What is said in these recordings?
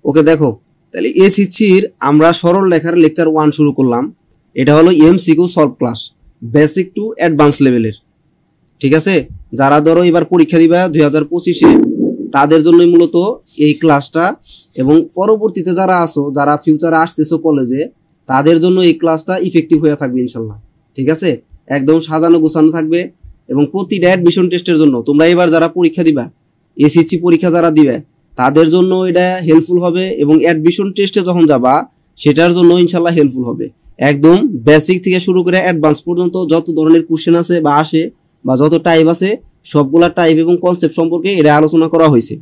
ওকে দেখো, তাহলে এসিসির আমরা সরল লেখার লেকচার 1 শুরু করলাম। এটা হলো MCQ solve class, basic to advance লেভেলের। ঠিক আছে, যারা ধরো এবার পরীক্ষা দিবা 2025-এ, তাদের জন্য মূলত এই ক্লাসটা, এবং পরবর্তীতে যারা আসো, যারা ফিউচারে আসতেছো কলেজে, তাদের জন্য এই ক্লাসটা ইফেক্টিভ হয়ে থাকবে ইনশাল্লাহ। ঠিক আছে, একদম সাজানো গোছানো থাকবে। এবং প্রতিটা অ্যাডমিশন টেস্টের জন্য তোমরা এবার যারা পরীক্ষা দিবা, এসএসসি পরীক্ষা যারা দিবে, তাদের জন্য এটা হেল্পফুল হবে, এবং অ্যাডমিশন টেস্টে যখন যাবা সেটার জন্য ইনশাল্লাহ হেল্পফুল হবে। একদম বেসিক থেকে শুরু করে অ্যাডভান্স পর্যন্ত যত ধরনের কোশ্চেন আছে বা আসে, বা যত টাইপ আছে, সবগুলা টাইপ এবং কনসেপ্ট সম্পর্কে এটা আলোচনা করা হয়েছে।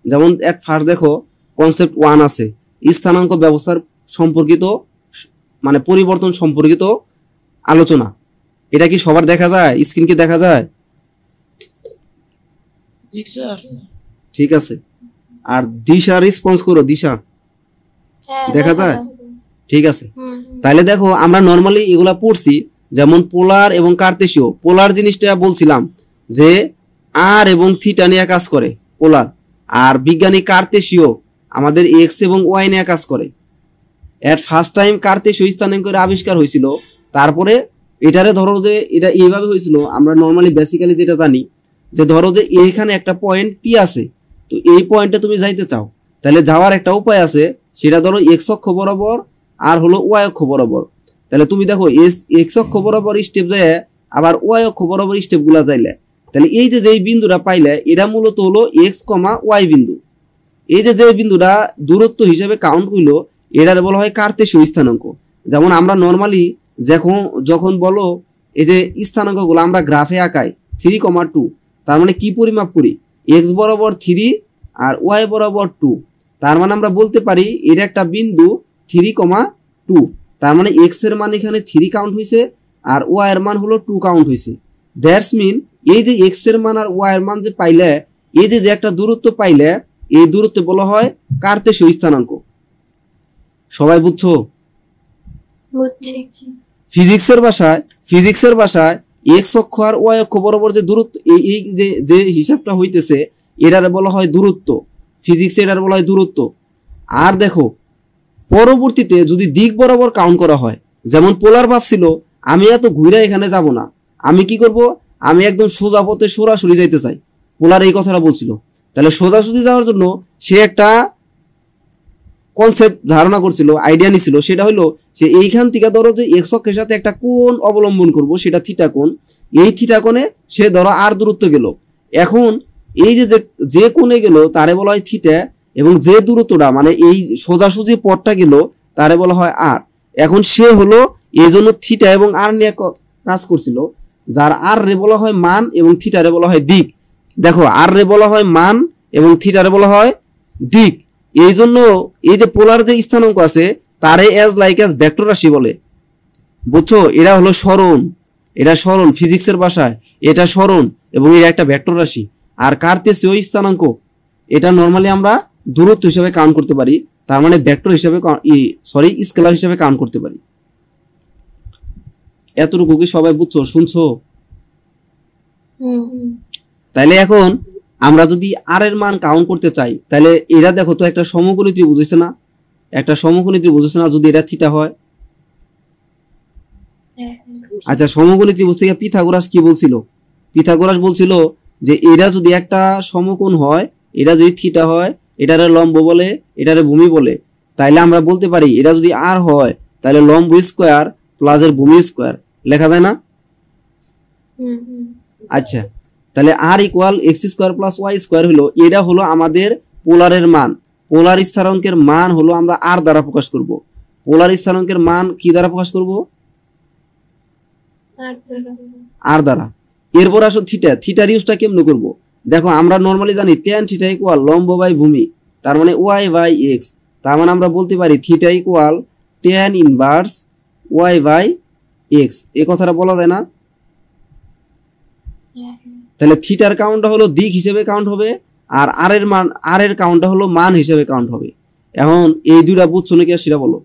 যেমন এক ফার্স্ট দেখো, কনসেপ্ট 1 আছে স্থানাঙ্ক ব্যবস্থার সম্পর্কিত, মানে পরিবর্তন সম্পর্কিত আলোচনা। এটা কি সবার দেখা যায়? স্ক্রিন কি দেখা যায়? ঠিক আছে। আর দিশা রেসপন্স করো, দিশা দেখা যায়? ঠিক আছে। তাহলে দেখো, আমরা নরমালি এগুলা পড়ছি, যেমন পোলার এবং কার্তেশীয়। পোলার জিনিসটা বলছিলাম যে আর এবং থিটা নিয়ে কাজ করে পোলার, আর বিজ্ঞানী কার্তেশীয় আমাদের এক্স এবং ওয়াই নিয়ে কাজ করে। এট ফার্স্ট টাইম কার্তেশীয় স্থানাঙ্কের আবিষ্কার হয়েছিল। তারপরে এটারে ধরো যে এটা এইভাবে হয়েছিল, আমরা নরমালি বেসিক্যালি যেটা জানি, যে ধরো যে এইখানে একটা পয়েন্ট পি আছে, তো এই পয়েন্টে তুমি যাইতে চাও, তাহলে যাওয়ার একটা উপায় আছে, সেটা ধরো এক্স অক্ষ বরাবর আর হলো ওয়াই অক্ষ বরাবর। তাহলে তুমি দেখো এক্স অক্ষ বরাবর স্টেপ যায়, আবার ওয়াই অক্ষ বরাবর স্টেপ গুলা যাইলে, তাহলে এই যে যেই বিন্দুটা পাইলে, এটা মূলত হলো এক্স কমা ওয়াই বিন্দু। এই যে বিন্দুটা দূরত্ব হিসেবে কাউন্ট হইলো, এটার বলা হয় কার্তেশীয় স্থানাঙ্ক। যেমন আমরা নরমালি যখন বলো এই যে স্থানাঙ্কগুলো আমরা গ্রাফে আঁকাই 3,2, তার মানে কি পরিমাপ করি? এক্স বরাবর 3 আর ওয়াই বরাবর 2। তার মানে আমরা বলতে পারি এটা একটা বিন্দু 3,2। তার মানে এক্স এর মান এখানে 3 কাউন্ট হয়েছে, আর ওয়াই এর মান হলো 2 কাউন্ট হয়েছে। দ্যাটস মিন এই যে এক্স এর মান আর ওয়াই এর মান যে পাইলে, এই যে একটা দূরত্ব পাইলে, এই দূরত্ব বলা হয় কার্তেশীয় স্থানাঙ্ক। সবাই বুঝছো? ফিজিক্সের ভাষায় এক্স অক্ষ আর ওয়াই অক্ষ বরাবর যে দূরত্ব, এই যে হিসাবটা হইতেছে, এটারে বলা হয় দূরত্ব। ফিজিক্সে এটার বলা হয় দূরত্ব। আর দেখো, পরবর্তীতে যদি দিক বরাবর কাউন্ট করা হয়, যেমন পোলার ভাবছিল আমি এত ঘুরে এখানে যাব না, আমি কি করব, আমি একদম সোজা পথে সরাসরি যাইতে চাই, পোলার এই কথাটা বলছিল। তাহলে সোজাসুজি যাওয়ার জন্য সে একটা কনসেপ্ট ধারণা করছিল, আইডিয়া নিছিল, সেটা হলো সে এইখান থেকে ধরো যে এক্স অক্ষের সাথে একটা কোণ অবলম্বন করব, সেটা থিটা কোণ। এই থিটা কোণে সে ধরো আর দূরত্ব গেল। এখন এই যে কোণে গেল তারে বলা হয় থিটা, এবং যে দূরত্বটা মানে এই সোজাসুজি পথটা গেল তারে বলা হয় আর। এখন সে হলো এই জন্য থিটা এবং আর নিয়ে কাজ করছিল, যার আর রে বলা হয় মান এবং থিটা রে বলা হয় দিক। দেখো, আর রে বলা হয় মান এবং থিটা রে বলা হয় দিক। এই জন্য এই যে পোলার যে স্থানাঙ্ক আছে, তারে এজ লাইক এজ ভেক্টর রাশি বলে। বুঝছো? এটা হলো সরণ, এটা সরণ ফিজিক্সের ভাষায়, এটা সরণ এবং এটা একটা ভেক্টর রাশি। আর কার্তেশীয় স্থানাঙ্ক, এটা নরমালি আমরা দূরত্ব হিসেবে কাউন্ট করতে পারি, তার মানে ভেক্টর হিসেবে স্কেলার হিসেবে কাউন্ট করতে পারি। এতটুকু কি সবাই বুঝছো, শুনছো? তাইলে এখন আমরা যদি আর এর মান কাউন্ট করতে চাই, তাহলে এরা দেখো তো একটা সমকোণী ত্রিভুজ হইছে না, একটা সমকোণী ত্রিভুজ হইছে না, যদি এটা থিটা হয়। আচ্ছা, সমকোণী ত্রিভুজ থেকে পিথাগোরাস কি বলছিল? পিথাগোরাস বলছিল যে এরা যদি একটা সমকোণ হয়, এটা যদি থিটা হয়, এটারে লম্ব বলে, এটারে ভূমি বলে। তাইলে আমরা বলতে পারি এটা যদি আর হয়, তাহলে লম্ব স্কয়ার প্লাস এর ভূমি স্কয়ার লেখা যায় না? আচ্ছা, তাহলে r equal x square plus y square হলো, এটা হলো আমাদের পোলারের মান। পোলার স্থানাঙ্কের মান হলো আমরা আর দ্বারা প্রকাশ করব। পোলার স্থানাঙ্কের মান কি দ্বারা প্রকাশ করব? আর দ্বারা। এরপর আসো থিটা। থিটার ইউজটা কেমনে করব? দেখো, আমরা নরমালি জানি tan থিটা ইকুয়াল লম্ব বাই ভূমি, তার মানে ওয়াই বাই এক্স। তার মানে আমরা বলতে পারি theta equal tan inverse y by x. এই কথাটা বলা যায় না? তাহলে থিটার কাউন্টটা হলো দিক হিসেবে কাউন্ট হবে, আর আর এর কাউন্টটা হলো মান হিসেবে কাউন্ট হবে। এখন এই দুইটা বুঝছো নাকি সেটা বলো।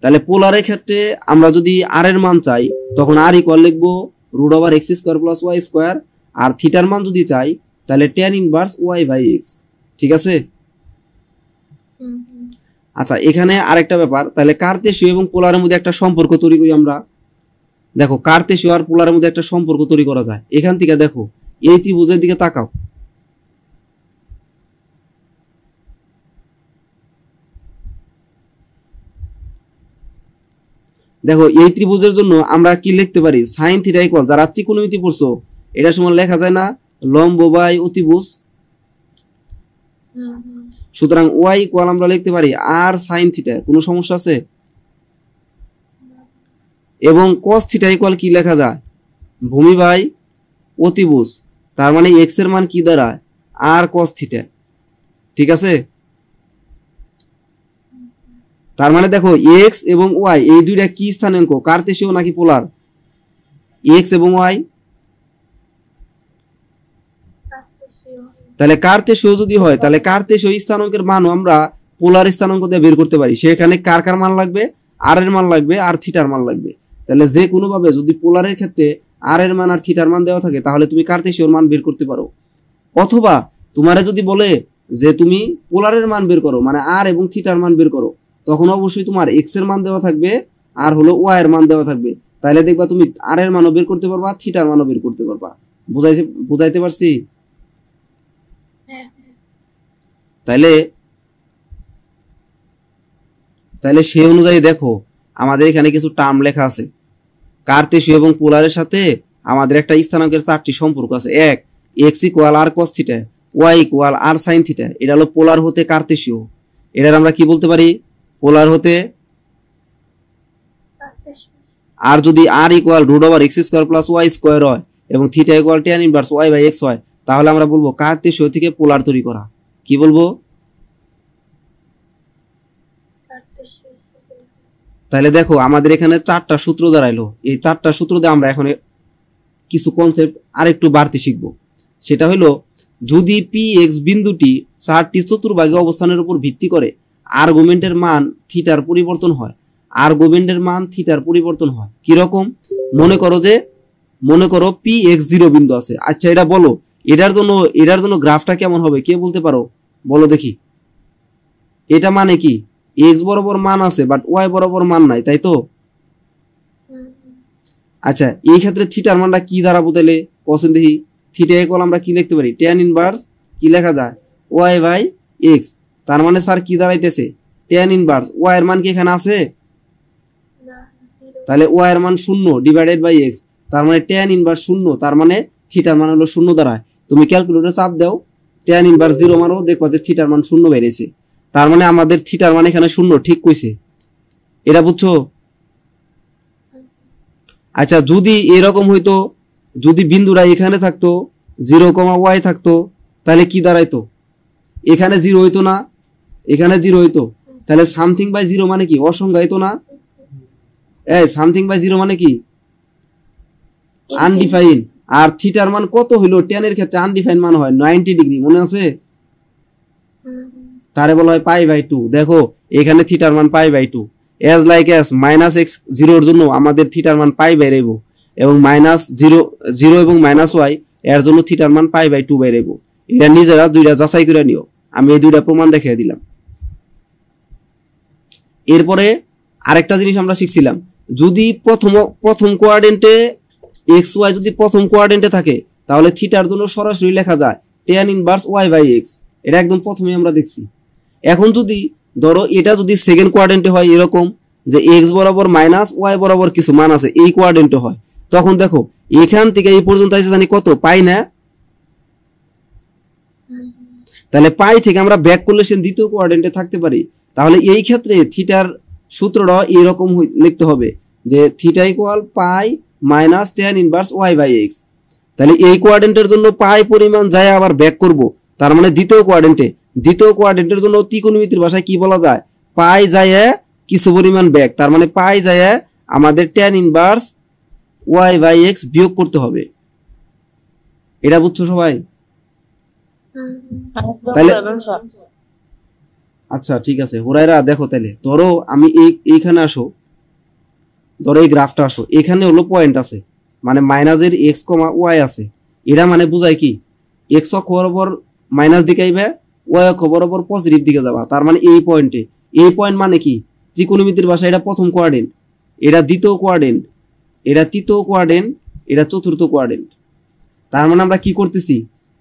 তাহলে পোলারের ক্ষেত্রে আমরা যদি আর এর মান চাই, তখন আর ইকুয়াল লিখবো root over x square plus y square. আর থিটার মান যদি চাই, তাহলে tan inverse y by x. ঠিক আছে? আচ্ছা এখানে আরেকটা ব্যাপার, তাহলে কার্তেশীয় এবং পোলারের মধ্যে একটা সম্পর্ক তৈরি করি আমরা। দেখো কার্তেশীয় আর পোলারের মধ্যে একটা সম্পর্ক তৈরি করা যায়। এখান থেকে দেখো এই ত্রিভুজের দিকে তাকাও, দেখো এই ত্রিভুজের জন্য আমরা কি লিখতে পারি, সাইন থিটা ইকুয়াল, যারা ত্রিকোণমিতি পড়ছো এটা সময় লেখা যায় না লম্ব বাই অতিভুজ। সুতরাং ওয়াই ইকুয়াল আমরা লিখতে পারি আর সাইন থিটা, কোনো সমস্যা আছে? এবং কস থিটা ইকুয়াল কি লেখা যায়, ভূমি বাই অতিভুজ, তার মানে এক্স এর মান কি দাঁড়ায় আর কস থিটা। ঠিক আছে, তার মানে দেখো এক্স এবং ওয়াই এই দুইটা কি স্থানাঙ্ক, কার্তেশীয় নাকি পোলার? এক্স এবং ওয়াই, তাহলে কার্তেশীয় যদি হয় তাহলে কার্তেশীয় স্থানাঙ্কের মানও আমরা পোলার স্থানাঙ্ক দিয়ে বের করতে পারি। সেখানে কার কার মান লাগবে, আর এর মান লাগবে আর থিটার মান লাগবে। তাহলে যে কোনো ভাবে যদি পোলারের ক্ষেত্রে আর এর মান আর থিটার মান দেওয়া থাকে তাহলে তুমি কার্তেশীয়র মান বের করতে পারো। অথবা তোমারে যদি বলে যে তুমি পোলারের মান বের করো, মানে আর এবং থিটার মান বের করো, তখন অবশ্যই তোমার এক্স এর মান দেওয়া থাকবে আর হলো ওয়াই এর মান দেওয়া থাকবে। তাহলে দেখবা তুমি আর এর মানও বের করতে পারবা, থিটার মানও বের করতে পারবা। বুঝাইতে পারছি? তাইলে সেই অনুযায়ী দেখো আমাদের এখানে কিছু টার্ম লেখা আছে। কার্তেশীয় এবং পোলারের সাথে আমাদের একটা স্থানাঙ্কের চারটি সম্পর্ক আছে। এক, এক্স ইকুয়াল আর কস থিটা, ওয়াই ইকুয়াল আর সাইন থিটা, এটা হলো পোলার হতে কার্তেশীয়। এটার আমরা কি বলতে পারি, পোলার হতে। আর যদি r equal root over x square plus y square হয় এবং theta equal tan inverse y by x হয়, তাহলে আমরা বলবো কার্তেশীয় থেকে পোলার তৈরি করা। কি বলবো? তাহলে দেখো আমাদের এখানে চারটা সূত্র দাঁড়াইলো। এই চারটা সূত্র দিয়ে আমরা এখন কিছু কনসেপ্ট আরেকটু বাড়তি শিখবো। সেটা হলো, যদি পি এক্স বিন্দুটি চারটি চতুর্ভাগে অবস্থানের উপর ভিত্তি করে আর্গুমেন্টের মান থিটার পরিবর্তন হয়, আর্গুমেন্টের মান থিটার পরিবর্তন হয় কিরকম? মনে করো পি এক্স 0 বিন্দু আছে। আচ্ছা এটা বলো, এটার জন্য গ্রাফটা কেমন হবে কে বলতে পারো? বলো দেখি। এটা মানে কি, এক্স বরাবর মান আছে বাট ওয়াই বরাবর মান নাই, তাই তো? আচ্ছা এই ক্ষেত্রে থিটার মানটা কি দাঁড়াবো তাহলে কোশ্চেন দেখি। থিটা ইকুয়াল আমরা কি লিখতে পারি, ট্যান ইনভার্স কি লেখা যায়, ওয়াই বাই এক্স। তার মানে স্যার কি দাঁড়াইতেছে, ট্যান ইনভার্স ওয়াই এর মান কি এখানে আছে? তাহলে ওয়াই এর মান 0 ডিভাইডেড বাই এক্স, তার মানে ট্যান ইনভার্স 0, তার মানে থিটার মান হলো 0 দাঁড়ায়। তুমি ক্যালকুলেটরে চাপ দাও, ট্যান ইনভার্স 0 মানও দেখবা যে থিটার মান 0 বেরিয়েছে। তার মানে আমাদের থিটার মান এখানে 0, ঠিক কইছে। এটা বুঝছো? আচ্ছা যদি এরকম হইতো, যদি বিন্দুটা এখানে থাকতো 0, ওয়াই থাকতো, তাহলে কি দাঁড়াইতো? এখানে 0 হইতো না, এখানে 0 হইতো, তাহলে সামথিং বাই 0 মানে কি, অসংখ্য হইতো না? সামথিং বাই 0 মানে কি, আনডিফাইন। আর থিটার মান কত হইলো, ট্যানের ক্ষেত্রে আনডিফাইন মান হয় 90 ডিগ্রি, মনে আছে? তারে বলা হয় পাই বাই 2। দেখো এখানে থিটার মান pi by 2, as like s minus x 0 এর জন্য আমাদের থিটার মান পাই বেরাইব, এবং মাইনাস 0 এবং মাইনাস ওয়াই এর জন্য থিটার মান পাই বাই 2 বেরাইব। এটা নিজেরা দুইটা যাচাই করে নিও, আমি এই দুইটা প্রমাণ দেখিয়ে দিলাম। এরপরে আরেকটা জিনিস আমরা শিখছিলাম, যদি প্রথম কোয়াড্রেন্টে এক্স ওয়াই যদি প্রথম কোয়াড্রেন্টে থাকে তাহলে থিটার জন্য সরাসরি লেখা যায় tan inverse y by x. এটা একদম প্রথমে আমরা দেখছি। এখন যদি ধরো এটা যদি সেকেন্ড কোয়াড্রেন্টে হয়, এরকম যে এক্স বরাবর মাইনাস ওয়াই বরাবর কিছু মান আছে, এই কোয়াড্রেন্টে হয়, তখন দেখো এখান থেকে এই পর্যন্ত আসে জানি কত, পাই না? তাহলে পাই থেকে আমরা ব্যাক করলে সে দ্বিতীয় কোয়াড্রেন্টে থাকতে পারি। তাহলে এই ক্ষেত্রে থিটার সূত্রটা এরকম লিখতে হবে যে theta equal pi minus tan inverse y by x. তাহলে এই কোয়াড্রেন্টের জন্য পাই পরিমাণ যায় আবার ব্যাক করব, তার মানে দ্বিতীয় কোয়াড্রেন্টের জন্য ত্রিকোণমিতির ভাষায় কি বলা যায়, পাই যায় কিছু পরিমাণ ব্যাক, তার মানে পাই যায় আমাদের tan inverse y by x বিয়োগ করতে হবে। এটা বুঝছো সবাই? তাহলে আচ্ছা ঠিক আছে হুরাইরা, দেখো তাহলে ধরো আমি এইখানে আসো, ধরো এই গ্রাফটা আসো, এখানে হলো পয়েন্ট আছে, মানে মাইনাসের এক্স কমা ওয়াই আছে। এটা মানে বুঝায় কি, এক্স অক্ষ বরাবর মাইনাস দিকে আইবে, ওয়াই অক্ষ বরাবর পজিটিভ দিকে যাবা, তার মানে এই পয়েন্টে। এই পয়েন্ট মানে কি, ত্রিকোণমিতির ভাষায় এটা প্রথম কোয়াড্রেন্ট, এটা দ্বিতীয় কোয়াড্রেন্ট, এটা তৃতীয় কোয়াড্রেন্ট, এটা চতুর্থ কোয়াড্রেন্ট। তার মানে আমরা কি করতেছি,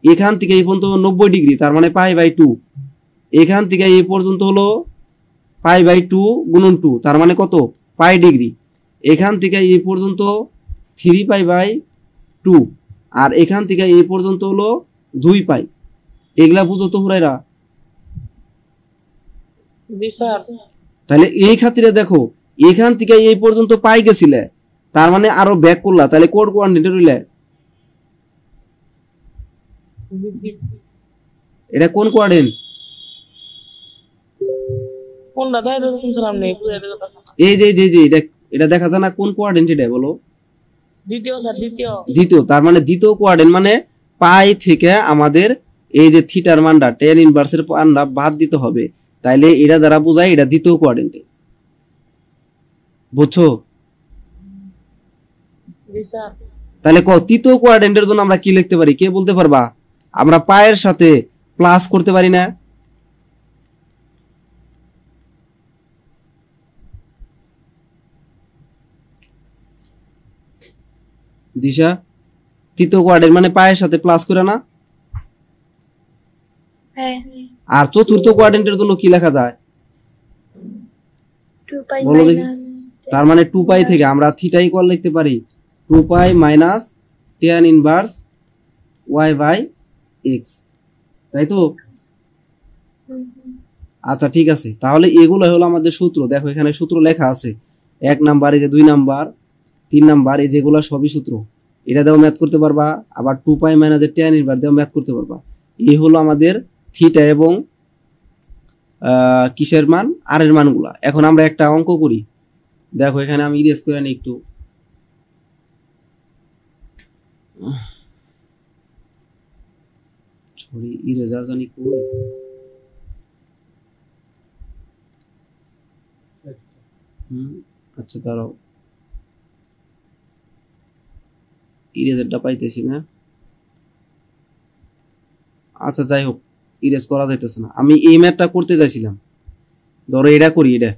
এখান থেকে এই পর্যন্ত 90 ডিগ্রি, তার মানে π/2। এখান থেকে এই পর্যন্ত হলো π/2 গুণন 2, তার মানে কত, π ডিগ্রি। এখান থেকে এই পর্যন্ত 3π/2, আর এখান থেকে এই পর্যন্ত হলো 2π। এগুলা বুঝো তো হুরাইরা? তাহলে এই খাতিরে দেখো, এখান থেকে এই পর্যন্ত পাই গেছিলে, তার মানে আরো ব্যাক করলা, তাহলে কোড কোয়ান্টিটি রইলে এটা কোন কোয়াড্রেন্ট? কোনটা দেয় তো কোন সালাম নেই বুঝাই দিতে কথা। এই যে এটা দেখা যায় না, কোন কোয়াড্রেন্ট এটা বলো? দ্বিতীয় স্যার, দ্বিতীয়। তার মানে দ্বিতীয় কোয়াড্রেন্ট মানে পাই থেকে আমাদের এই যে থিটার মানটা tan ইনভার্সের মানটা বাদ দিতে হবে, তাইলে এটা দ্বারা বোঝায় এটা দ্বিতীয় কোয়াড্রেন্টে। বুঝছো? তাহলে তৃতীয় কোয়াড্রেন্টের জন্য আমরা কি লিখতে পারি, কে বলতে পারবা? আমরা পায়ের সাথে প্লাস করতে পারি না? দিশা, তৃতীয় কোয়াড্রেন্ট মানে পায়ের সাথে প্লাস করে না? আর চতুর্থ কোয়াড্রেন্টের জন্য কি লেখা যায় বলো দেখি? তার মানে 2π থেকে আমরা থিটা ইকুয়াল লিখতে পারি 2π মাইনাস tan ইনভার্স y/x, তাই তো? আচ্ছা ঠিক আছে, তাহলে এগুলো হলো আমাদের সূত্র। দেখো এখানে সূত্র লেখা আছে, 1 নাম্বার, এই যে 2 নাম্বার, 3 নাম্বার, এই যেগুলো সবই সূত্র। এটা দিয়েও ম্যাথ করতে পারবা, আবার 2π মাইনাস tan ইনভার্স দিয়েও ম্যাথ করতে পারবা। এই হলো আমাদের থিটা এবং কিসের মান, আর এর মানগুলা। এখন আমরা একটা অঙ্ক করি, দেখো এখানে আমি ইরেজ করে নিই একটু। ছড়ি ইরেজার জানি কই, আচ্ছা দাঁড়াও, ইরেজারটা পাইতেছি না। আচ্ছা যাই হোক, ইরেজ করা যাইতেছে না। আমি এই ম্যাথটা করতে চাইছিলাম, ধরো এটা করি, এটা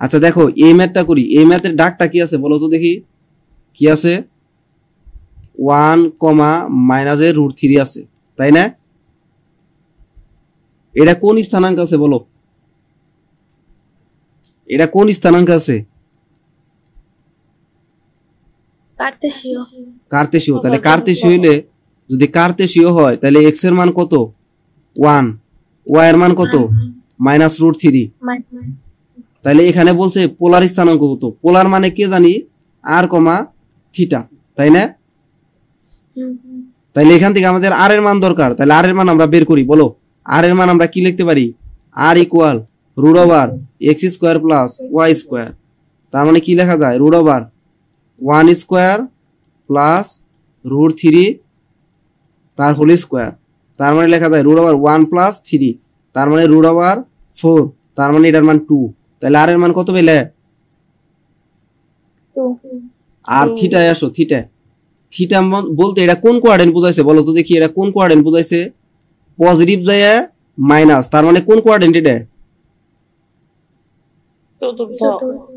আচ্ছা দেখো এই ম্যাথটা করি। এই ম্যাথের ডাকটা কি আছে বলো তো দেখি, কি আছে? 1 মাইনাসের √3 আছে, তাই না? এটা কোন স্থানাঙ্ক আছে বলো? এটা কোন স্থানাঙ্ক আছে? কার্তেশীয়। তাহলে কার্তেশীয় হইলে, যদি কার্তেশীয় হয় তাহলে x এর মান কত? 1, y এর মান কত? -√3। তাহলে এখানে বলছে পোলার স্থানাঙ্ক কত? পোলার মানে কে জানি, r, থিটা, তাই না? তাহলে এখান থেকে আমাদের r এর মান দরকার, তাহলে r এর মান আমরা বের করি। বলো r এর মান আমরা কি লিখতে পারি? r = √x² + y²। তার মানে কি লেখা যায়? √1² + √3 তার হোল স্কয়ার। তার মানে লেখা যায় √1 + 3, তার মানে √4, তার মানে এটার মান 2। তাহলে আর এর মান কত পেলে? 2। আর থিটায় আসো, থিটা বলতে এটা কোন কোয়াড্রেন্ট বুঝাইছে বলো তো দেখি? এটা কোন কোয়াড্রেন্ট বুঝাইছে? পজিটিভ যায় মাইনাস, তার মানে কোন কোয়াড্রেন্ট এটা?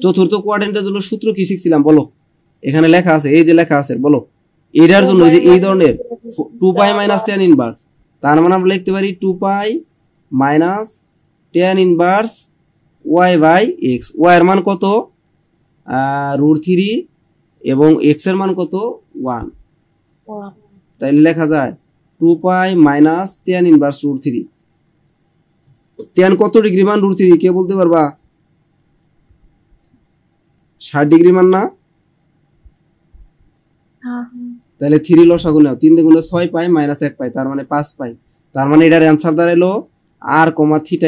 চতুর্থ কোয়াড্রেন্টের জন্য সূত্র কি শিখছিলাম বলো? এখানে লেখা আছে, এই যে লেখা আছে, বলো এটার জন্য যে এই ধরনের 2π - tan ইনভার্স, তার মানে আমরা লিখতে পারি 2π - tan ইনভার্স y/x। y এর মান কত? √3 এবং x এর মান কত? 1। তাইলে লেখা যায় 2π - tan ইনভার্স √3। tan কত ডিগ্রি মান √3 কে বলতে পারবা? 60 ডিগ্রি মান না? তাহলে 3 লসাগু নাও, 3 × 6 π - 1 π, তার মানে 5 π। তার মানে এটার অ্যানসার দাঁড়ালো r, θ =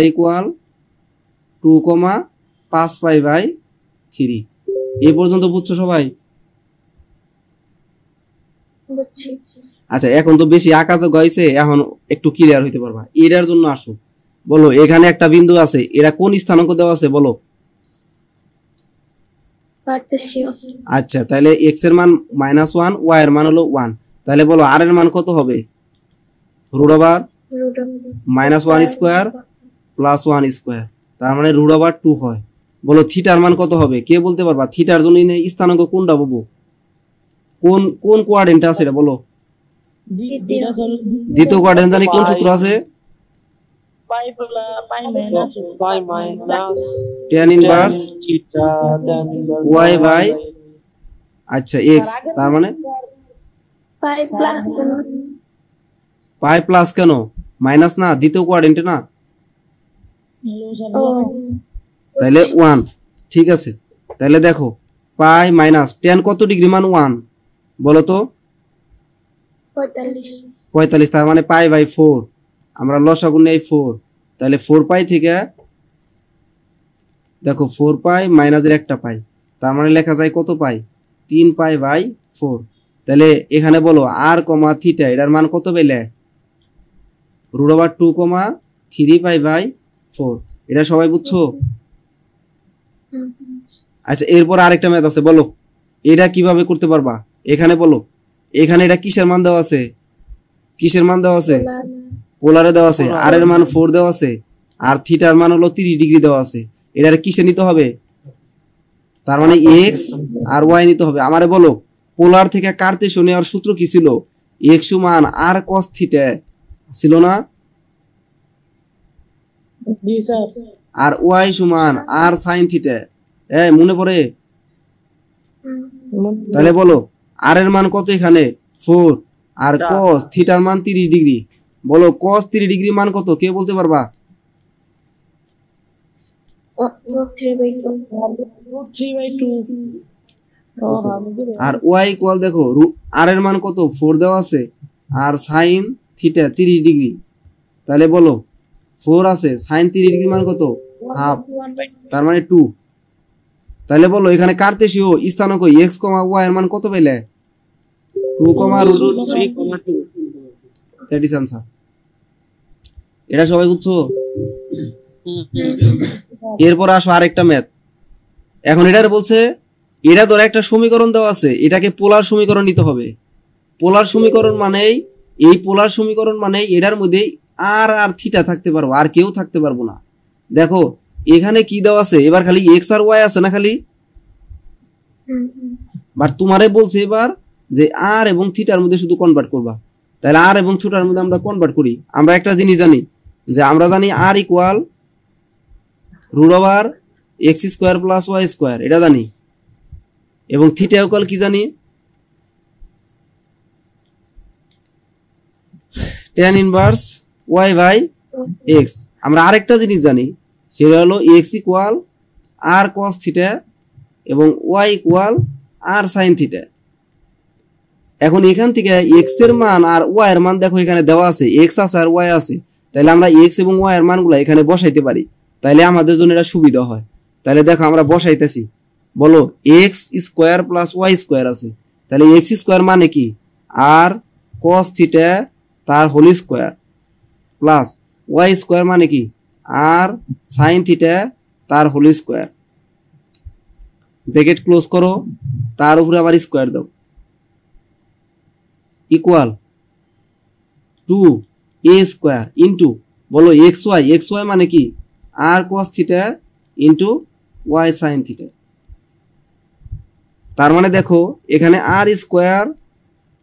2,5 π/3। এই পর্যন্ত বুঝছো সবাই? বুঝছি। আচ্ছা এখন তো বেশি আঁকাযোগ হয়েছে, এখন একটু ক্লিয়ার হইতে পারবা। এটার জন্য আসো, বলো এখানে একটা বিন্দু আছে, এটা কোন স্থানাঙ্ক দেওয়া আছে বলো? কার্তেশীয়। আচ্ছা, তাহলে x এর মান -1, y এর মান হলো 1। তাহলে বলো r এর মান কত হবে? Root over -1 square plus 1 square, তার মানে রুট ওভার 2 হয়। বলো থিটার মান কত হবে? কে বলতে পারবা? থিটার জন্য স্থানাঙ্ক কোনটা পাবো? কোন কোন কোয়াড্রেন্টে আছে এটা বলো? দ্বিতীয় কোয়াড্রেন্ট জানি কোন সূত্র আছে? Pi minus tan inverse theta y by আচ্ছা x, তার মানে পাই প্লাস কেন? মাইনাস না, দ্বিতীয় কোয়াড্রেন্টে না, তাহলে 1। ঠিক আছে, তাহলে দেখো পাই মাইনাস tan কত ডিগ্রি মান 1 বলো তো? 45, তার মানে পাই বাই 4। আমরা লসাগু নেই 4, তাহলে 4 পাই থেকে দেখো 4 পাই মাইনাসের একটা পাই, তার মানে লেখা যায় কত পাই? 3 পাই বাই 4। তাহলে এখানে বলো r কমা থিটা এটার মান কত পেলে? Root over 2 comma 3 pi by 4। এটা সবাই বুঝছো? আচ্ছা, এরপর আরেকটা ম্যাথ আছে, বলো এটা কিভাবে করতে পারবা? এখানে বলো, এখানে এটা কিসের মান দেওয়া আছে? কিসের মান দেওয়া আছে? পোলারে দেওয়া আছে। আর এর মান 4 দেওয়া আছে, আর থিটার মান হলো 30 ডিগ্রি দেওয়া আছে। এটার কিসে নিতে হবে? তার মানে x আর y নিতে হবে। আমারে বলো পোলার থেকে কার্তেশীয় নেওয়ার সূত্র কি ছিল? x সমান r cos থিটা ছিল না, আর y সমান r sin থিটা। মনে পড়ে? তাহলে বলো r এর মান কত এখানে? 4, আর cos থিটার মান 30 ডিগ্রি। বলো cos 30 ডিগ্রি মান কত? কে বলতে পারবা? আর y ইকুয়াল দেখো r এর মান কত? 4 দেওয়া আছে, আর sin থিটা 30 ডিগ্রি। তাহলে বলো 4 আছে, sin 30 ডিগ্রি মান কত? হাফ, তার মানে 2। তাহলে বলো এখানে কার্তেশীয় স্থানাঙ্ক x, y এর মান কত পেলে? 2, √3,2। That is answer. এটা সবাই বুঝছো? এরপর আসো আরেকটা ম্যাথ। এখন এটার বলছে এটা ধরে একটা সমীকরণ দেওয়া আছে, এটাকে পোলার সমীকরণ নিতে হবে। পোলার সমীকরণ মানেই এই পোলার সমীকরণ মানেই এটার মধ্যে আর আর থিটা থাকতে পারবো, আর কেউ থাকতে পারবো না। দেখো এখানে কি দেওয়া আছে? এবার খালি x আর y আছে না খালি, বাট তোমারে বলছে এবার যে আর এবং থিটার মধ্যে শুধু কনভার্ট করবা। তাহলে আর এবং থিটার মধ্যে আমরা কনভার্ট করি। আমরা একটা জিনিস জানি, যে আমরা জানি r equal root over x square plus y square, এটা জানি। এবং থিটা ইকুয়াল কি জানি? tan inverse y by x। আমরা আরেকটা জিনিস জানি, সেটা হলো x equal r cos theta এবং y equal r sin theta. এখন এখান থেকে x এর মান আর y এর মান দেখো এখানে দেওয়া আছে, x আছে আর y আছে। তাহলে আমরা x এবং y এর মানগুলো এখানে বসাইতে পারি, তাহলে আমাদের জন্য এটা সুবিধা হয়। তাহলে দেখো আমরা বসাইতেছি, বলো x square plus y square আছে। তাহলে x স্কয়ার মানে কি? r cos থিটা তার whole square, plus y square মানে কি? r sin থিটা তার হোল স্কয়ার। ব্র্যাকেট ক্লোজ করো, তার উপরে আবার স্কয়ার দাও, ইকুয়াল 2a স্কয়ার ইনটু বলো xy মানে কি? r cos theta into y sin theta. তার মানে দেখো এখানে r square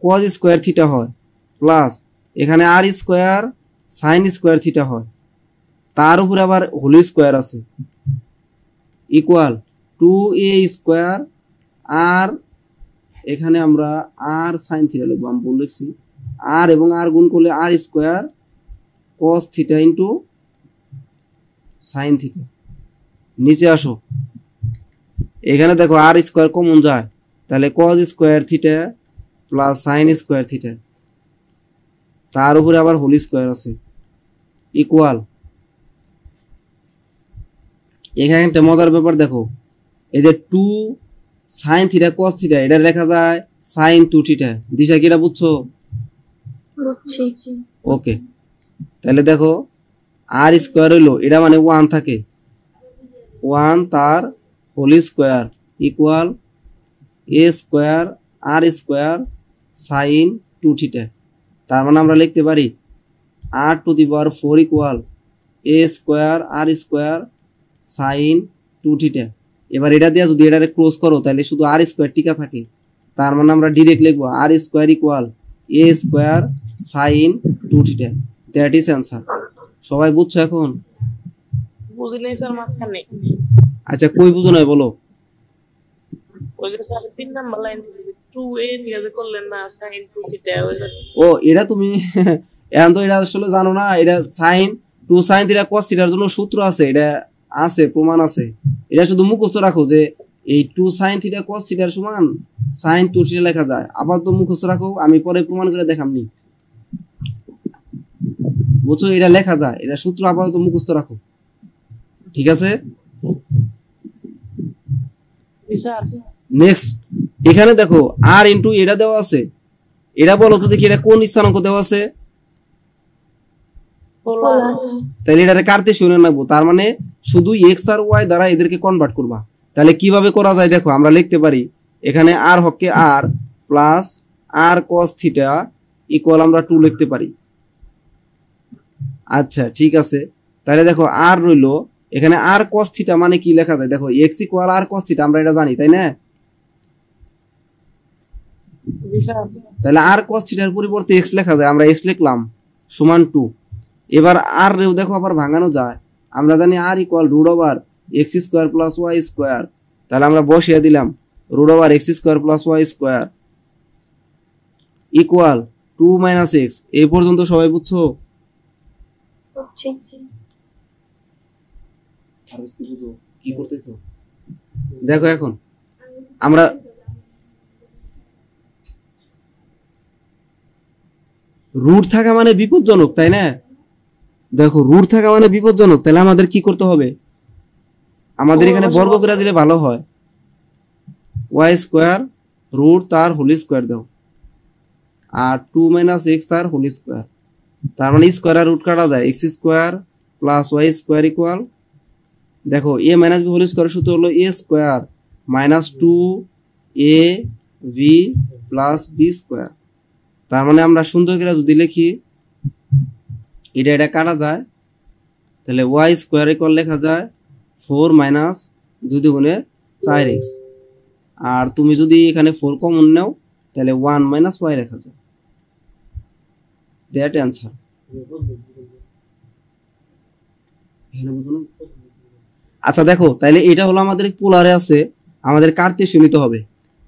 cos square theta হয়, প্লাস এখানে r square sin square theta হয়, তার উপরে আবার হোল স্কয়ার আছে, ইকুয়াল 2a স্কয়ার আর এখানে আমরা r sin থিটা লিখব। আমি বলে লিখছি r এবং r গুণ করলে r square cos theta into sin theta. নিচে আসো, এখানে দেখো r স্কয়ার কমন যায়, তাহলে cos square theta plus sin square theta, তার উপরে আবার হোল স্কয়ার আছে, ইকুয়াল। এখানে একটা মজার ব্যাপার দেখো, এই যে 2 sin থিটা cos থিটা এটা লেখা যায় sin 2 থিটা। দিশা কি এটা বুঝছো? বুঝছি। ওকে, তাহলে দেখো r স্কয়ার হইলো এটা মানে 1 থাকে, 1 তার whole square equal a square r square sine 2 theta. তার মানে আমরা লিখতে পারি r to the power 4 equal a square r square sine 2 theta. এবার এটা দিয়ে যদি এটারে ক্লোজ করো তাহলে শুধু আর স্কোয়ার টিকা থাকে। তার মানে আমরা ডিরেক্ট লিখবো r square equal a square sine 2 theta. That is answer. সবাই বুঝছো এখন? বুঝি নাই স্যার মাঝখানে। আচ্ছা কই বুঝো না বলো? ওই যে স্যার 3 নাম্বার লাইন থেকে 2a থেকে যে করলেন না sin 2 থিটা ও এটা তুমি এখন তো এটা আসলে জানো না। এটা সাইন 2 sin থিটা cos থিটার জন্য সূত্র আছে, এটা আছে, প্রমাণ আছে। এটা শুধু মুখস্থ রাখো যে এই 2 sin থিটা cos থিটার সমান sin 2 থিটা লেখা যায়। আবার তো মুখস্থ রাখো, আমি পরে প্রমাণ করে দেখামনি। বুঝছো? এটা লেখা যায়, এটা সূত্র আপাতত মুখস্থ রাখো, ঠিক আছে? স্যার নেক্সট এখানে দেখো আর ইনটু এটা দেওয়া আছে। এটা বলো তো দেখি এটা কোন স্থানাঙ্ক দেওয়া আছে? পোলার। তাহলে এটারে কার্তেশীয় নেবো। তার মানে শুধু x আর y দ্বারা এদেরকে কনভার্ট করবা। তাহলে কিভাবে করা যায় দেখো, আমরা লিখতে পারি এখানে আর হকে আর প্লাস আর cos থিটা ইকুয়াল আমরা 2 লিখতে পারি। আচ্ছা ঠিক আছে, তাহলে দেখো আর রইলো এখানে আর cos থিটা মানে কি লেখা যায় দেখো, x ইকুয়াল আর cos থিটা আমরা এটা জানি, তাই না? তাহলে আর cos থিটার পরিবর্তে x লেখা যায়, আমরা x লিখলাম সমান 2। এবার আর রেও দেখো আবার ভাঙানো যায়। আমরা জানি r equal root over x square plus y square. তাহলে আমরা বসিয়ে দিলাম root over x square plus y square equal 2 minus x। এই পর্যন্ত সবাই বুঝছো? কি করতেছো দেখো। এখন আমরা রুট থাকা মানে বিপজ্জনক, তাই না? দেখো রুট থাকা মানে বিপজ্জনক, তাহলে আমাদের কি করতে হবে? আমাদের এখানে বর্গ করে দিলে ভালো হয়। y স্কয়ার রুট তার হোল স্কয়ার দাও আর 2 মাইনাস x তার হোল স্কয়ার। তার মানে স্কয়ার আর রুট কাটা যায়, x square plus y square equal দেখো a minus b whole square সূত্র হলো a square minus 2ab plus b square. তার মানে আমরা সুন্দর করে যদি লিখি এটা এটা কাটা যায়, তাহলে y স্কয়ার ইকুয়াল লেখা যায় 4 মাইনাস 2 দুগুণে 4x। আর তুমি যদি এখানে 4 কমন নাও তাহলে 1 মাইনাস y লেখা যায়। That answer. আচ্ছা দেখো তাহলে এটা হলো আমাদের পোলারে আছে, আমাদের কার্তেশীয় নিতে হবে।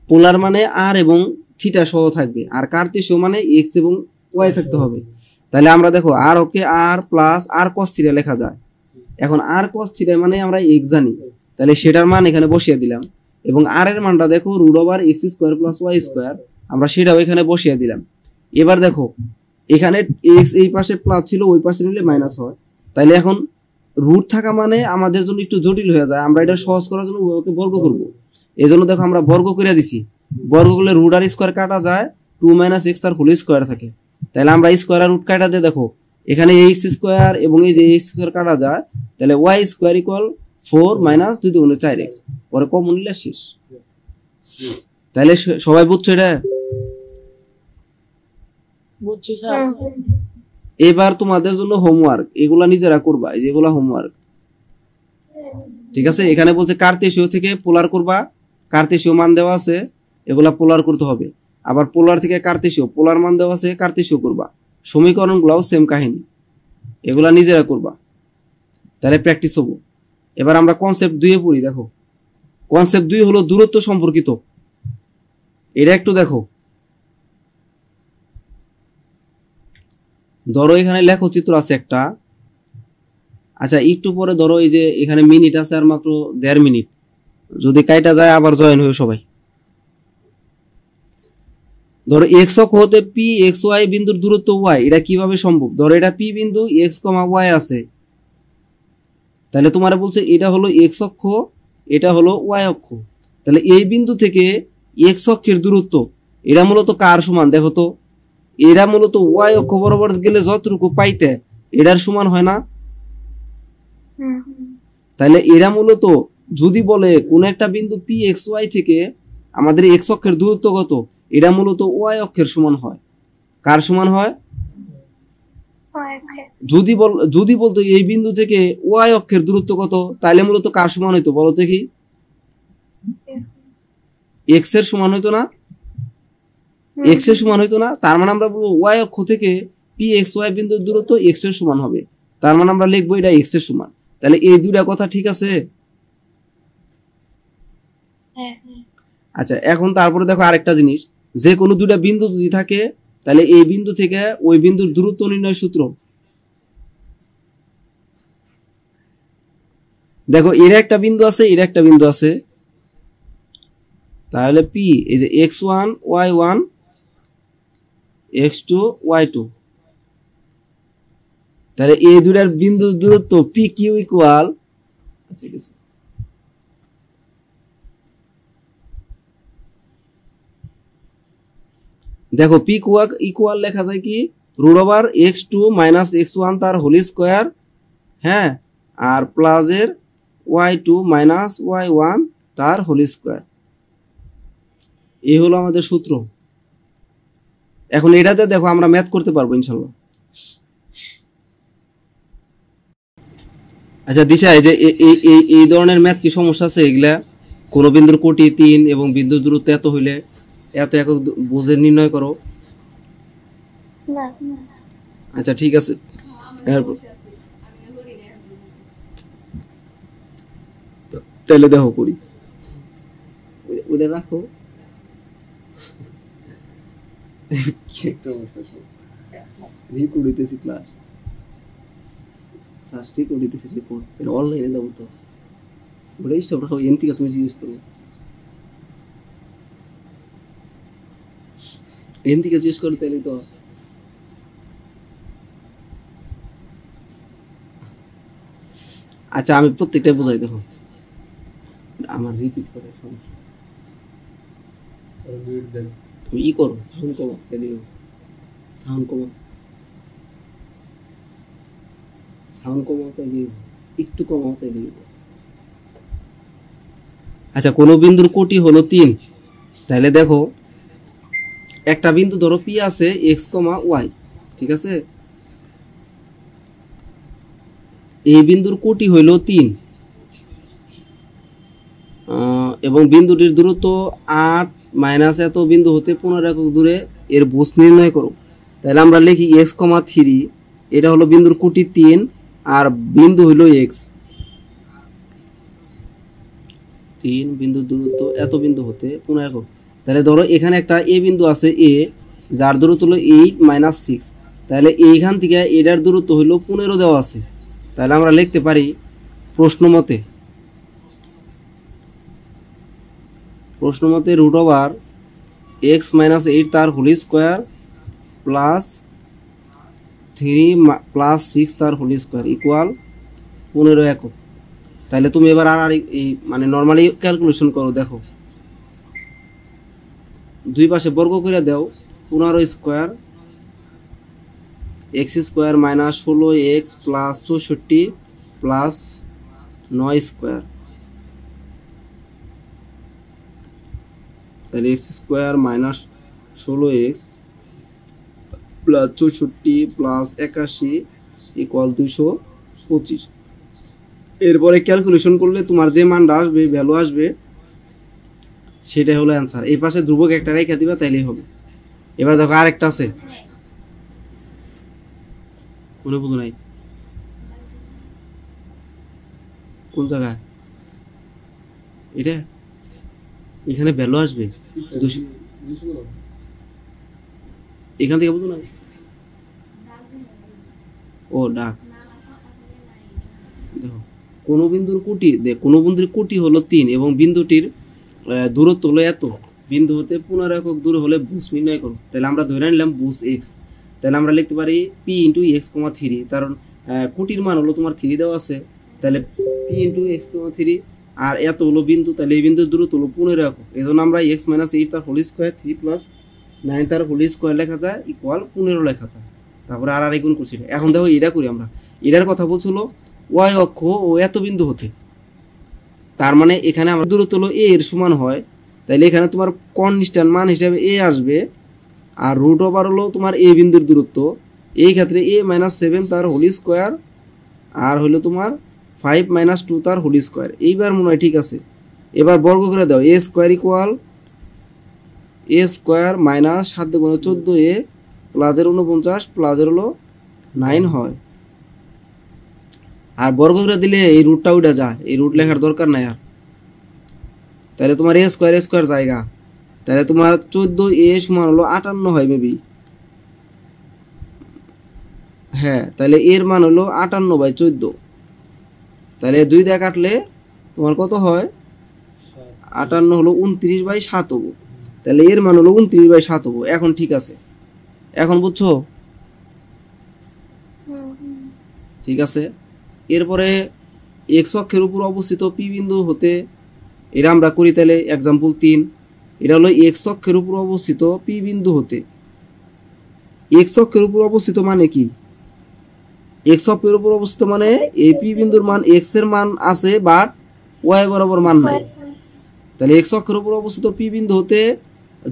পোলার মানে আর এবং থিটা সহ থাকবে, আর কার্তেশীয় মানে x এবং y থাকতে হবে। তাহলে আমরা দেখো আর ওকে আর প্লাস আর cos থিটা লেখা যায়। এখন আর cos থিটা মানে আমরা x জানি, তাহলে সেটার মান এখানে বসিয়ে দিলাম। এবং আর এর মানটা দেখো root over x square plus y square, আমরা সেটাও এখানে বসিয়ে দিলাম। এবার দেখো এখানে x এই পাশে প্লাস ছিল, ওই পাশে নিলে মাইনাস হয়। তাহলে এখন রুট থাকা মানে আমাদের জন্য একটু জটিল হয়ে যায়, আমরা এটা সহজ করার জন্য ওকে বর্গ করব। এজন্য দেখো আমরা বর্গ করে দিছি। বর্গ করলে রুট আর স্কয়ার কাটা যায়, 2 মাইনাস x তার হোল স্কয়ার থাকে। তাহলে আমরা স্কয়ার আর রুট কাটা দিয়ে দেখো এখানে x স্কয়ার এবং এই যে x স্কয়ার কাটা যায়, তাহলে y স্কয়ার ইকুয়াল 4 মাইনাস 2 দুগুণে 4x, পরে কমন নিলে শেষ। তাহলে সবাই বুঝছো এটা? বুঝছি স্যার। এবার তোমাদের জন্য হোমওয়ার্ক, এগুলা নিজেরা করবা, এই যেগুলা হোমওয়ার্ক, ঠিক আছে? এখানে বলছে কার্তেশীয় থেকে পোলার করবা, কার্তেশীয় মান দেওয়া আছে, এগুলা পোলার করতে হবে। আবার পোলার থেকে কার্তেশীয়, পোলার মান দেওয়া আছে, কার্তেশীয় করবা। সমীকরণগুলোও সেম কাহিনী, এগুলা নিজেরা করবা, তাহলে প্র্যাকটিস হবো। এবার আমরা কনসেপ্ট 2 এ পড়ি। দেখো কনসেপ্ট 2 হলো দূরত্ব সম্পর্কিত। এটা একটু দেখো, ধরো এখানে লেখচিত্র আছে একটা। আচ্ছা একটু পরে ধরো এই যে এখানে মিনিট আছে আর মাত্র 1.5 মিনিট, যদি কাইটা যায় আবার জয়েন হয়ে সবাই। ধরো x অক্ষ হতে p xy বিন্দুর দূরত্ব y, এটা কিভাবে সম্ভব? ধরো এটা p বিন্দু x, y আছে, তাহলে তোমার বলছে এটা হলো x অক্ষ, এটা হলো y অক্ষ। তাহলে এই বিন্দু থেকে x অক্ষের দূরত্ব এটা মূলত কার সমান দেখো তো? এরা মূলত y অক্ষ বরাবর গেলে যতটুকু পাইতে এটার সমান হয় না? তাহলে এরা মূলত যদি বলে কোন একটা বিন্দু পি এক্স ওয়াই থেকে আমাদের এক্স অক্ষের দূরত্ব কত, এটা মূলত ওয়াই অক্ষের সমান হয়। কার সমান হয়? যদি বলতো এই বিন্দু থেকে ওয়াই অক্ষের দূরত্ব কত, তাহলে মূলত কার সমান হইতো বলো তো? কি এক্স এর সমান হইতো না? এক্স এর সমান হইতো না। তার মানে আমরা বলবো ওয়াই অক্ষ থেকে পি এক্স ওয়াই বিন্দুর দূরত্ব এক্স এর সমান হবে। তার মানে আমরা লিখবো এটা এক্স এর সমান। তাহলে এই দুইটা কথা ঠিক আছে? আচ্ছা, এখন তারপরে দেখো আরেকটা জিনিস, যে কোনো দুইটা বিন্দু যদি থাকে তাহলে এই বিন্দু থেকে ওই বিন্দুর দূরত্ব নির্ণয় সূত্র। দেখো এর একটা বিন্দু আছে, এর একটা বিন্দু আছে, তাহলে পি এই যে x1 y1 x2 y2, তাহলে এই দুইটার বিন্দুর দূরত্ব পি কিউ ইকুয়াল, দেখো পি ইকুয়াল লেখা যায় কি root over x2 minus x1 তার হোল স্কয়ার, হ্যাঁ, আর প্লাস এর y2 মাইনাস y1 তার হোল স্কয়ার। এই হলো আমাদের সূত্র। এখন এটাতে দেখো আমরা ম্যাথ করতে পারবো ইনশাআল্লাহ। আচ্ছা দিশা, এই যে এই ধরনের ম্যাথ কি সমস্যা আছে? এগুলা কোন বিন্দুর কোটি 3 এবং বিন্দুর দূরত্ব এত হইলে এত একক বুঝে নির্ণয় করো। না। আচ্ছা ঠিক আছে, তাহলে দেখো করি, ওটা রাখো। অনলাইনে যাবো তো, ওটা স্টপ রাখো, এন থেকে তুমি জিজ্ঞেস করো, এন থেকে জিজ্ঞেস করো, তাহলে তো আচ্ছা আমি প্রত্যেকটা বোঝাই। দেখো আমার রিপিট করে সমস্যা, তুমি ই করো, সাউন্ড কমা, তাহলে সাউন্ড কমা, সাউন্ড কমাও, তাহলে একটু কমাও, তাহলে। আচ্ছা, কোন বিন্দুর কোটি হলো 3, তাহলে দেখো একটা বিন্দু ধরো পি আছে এক্স কমা ওয়াই, ঠিক আছে? এই বিন্দুর কোটি হইল 3 এবং বিন্দুটির দূরত্ব 8 মাইনাস এত বিন্দু হতে 15 একক দূরে, এর বুঝ নির্ণয় করো। তাহলে আমরা লিখি এক্স কমা 3, এটা হলো বিন্দুর কোটি 3 আর বিন্দু হইল এক্স। 3 বিন্দুর দূরত্ব এত বিন্দু হতে 15 একক। তাহলে ধরো এখানে একটা এ বিন্দু আছে এ, যার দূরত্ব হলো 8 মাইনাস 6, তাহলে এইখান থেকে এটার দূরত্ব হইল 15 দেওয়া আছে। তাহলে আমরা লিখতে পারি প্রশ্ন মতে রুট ওভার এক্স মাইনাস 8 তার হোল স্কোয়ার প্লাস 3 প্লাস 6 তার হোল স্কোয়ার ইকুয়াল 15 একক। তাহলে তুমি এবার আর মানে নর্মালি ক্যালকুলেশন করো। দেখো দুই পাশে বর্গ করে দাও, 15 square x square minus 16 x plus 64 plus 9 square, তাহলে x square minus 16 x plus 64 plus 81 equal 225। এরপরে ক্যালকুলেশন করলে তোমার যে মানটা আসবে, ভ্যালু আসবে, সেটাই হলো অ্যান্সার। এই পাশে ধ্রুবক একটা রেখে দিবা, তাইলেই হবে। এবার দেখো আরেকটা আছে, মনে বুঝো নাই কোন জায়গায়, এটা এখানে ভ্যালু আসবে 200, এখান থেকে বুঝো না, ও ডাক। দেখো কোন বিন্দুর কোটি হলো 3 এবং বিন্দুটির দূরত্ব হলো এত, বিন্দু হতে 15 একক দূরে হলে বুঝ নির্ণয় করো। তাহলে আমরা ধরে নিলাম বুঝ এক্স। তাহলে আমরা লিখতে পারি পি ইন্টু এক্স কমা 3, কারণ কোটির মান হলো তোমার 3 দেওয়া আছে, তাহলে পি ইন্টু এক্স কমা 3 আর এত হলো বিন্দু, তাহলে এই বিন্দুর দূরত্ব হলো 15 একক। এই জন্য আমরা এক্স মাইনাস 8 তার হোল স্কোয়ার 3 প্লাস 9 তার হোল স্কোয়ার লেখা যায় ইকুয়াল 15 লেখা যায়। তারপরে আর গুণ করছি। এখন দেখো এটা করি আমরা, এটার কথা বলছিল ওয়াই অক্ষ ও এত বিন্দু হতে, তার মানে এখানে আমরা দূরত্ব হলো a এর সমান হয়, তাহলে এখানে তোমার কনস্ট্যান্ট মান হিসেবে a আসবে, আর রুট ওভার হলো তোমার a বিন্দুর দূরত্ব, এই ক্ষেত্রে a - 7 তার হোল স্কয়ার আর হলো তোমার 5 - 2 তার হোল স্কয়ার। এইবার মনে হয় ঠিক আছে। এবার বর্গ করে দাও, a square equal a square minus 7 × 14a প্লাসের 49 প্লাসের হলো 9 হয়। আর বর্গ করে দিলে এই রুটটা উঠে যায়, এই রুট লেখার দরকার নাই আর। তাহলে তোমার a স্কয়ার জায়গা, তাহলে তোমার 14a সমান হলো 58 হয় বেবি। হ্যাঁ, তাহলে এর মান হলো 58/14। তাহলে 2 দিয়ে কাটলে তোমার কত হয়? 58 হলো 29/7 হবো। তাহলে এর মান হলো 29/7 হবো। এখন ঠিক আছে, এখন বুঝছো? ঠিক আছে। এরপরে এক্স অক্ষের উপর অবস্থিত পি বিন্দু হতে, এটা আমরা করি তাহলে एग्जांपल 3। এটা হলো এক্স অক্ষের উপর অবস্থিত পি বিন্দু হতে। এক্স অক্ষের উপর অবস্থিত মানে কি? এক্স অক্ষের উপর অবস্থিত মানে এই পি বিন্দুর মান এক্স এর মান আছে বাট ওয়াই বরাবর মান নাই। তাহলে এক্স অক্ষের উপর অবস্থিত পি বিন্দু হতে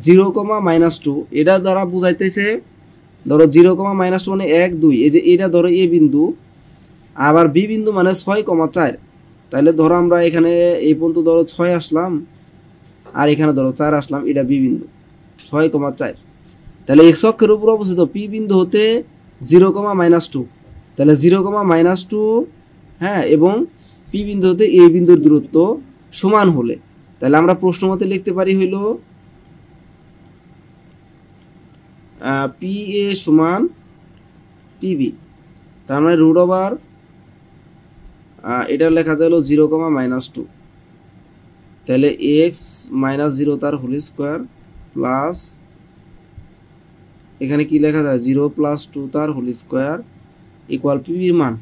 0, -2 এটা দ্বারা বুঝাইতেছে, ধরো 0, -2 মানে 1, 2, এই যে এটা ধরো এ বিন্দু, আবার বি বিন্দু মানে 6, 4। তাহলে ধরো আমরা এখানে এই পর্যন্ত ধরো 6 আসলাম, আর এখানে ধরো 4 আসলাম, এটা বি বিন্দু 6, 4। তাহলে এক্স অক্ষের উপর অবস্থিত পি বিন্দু হতে 0, -2, তাহলে 0, -2 হ্যাঁ, এবং পি বিন্দু হতে এ বিন্দুর দূরত্ব সমান হলে, তাহলে আমরা প্রশ্ন মতে লিখতে পারি হইল পি এ সমান পিবি। তার মানে রুট ওভার এটা লেখা যায় হলো 0, -2, তাহলে এক্স - 0 তার হোল স্কয়ার প্লাস এখানে কি লেখা যায় 0 + 2 তার হোল স্কয়ার ইকুয়াল পিবির মান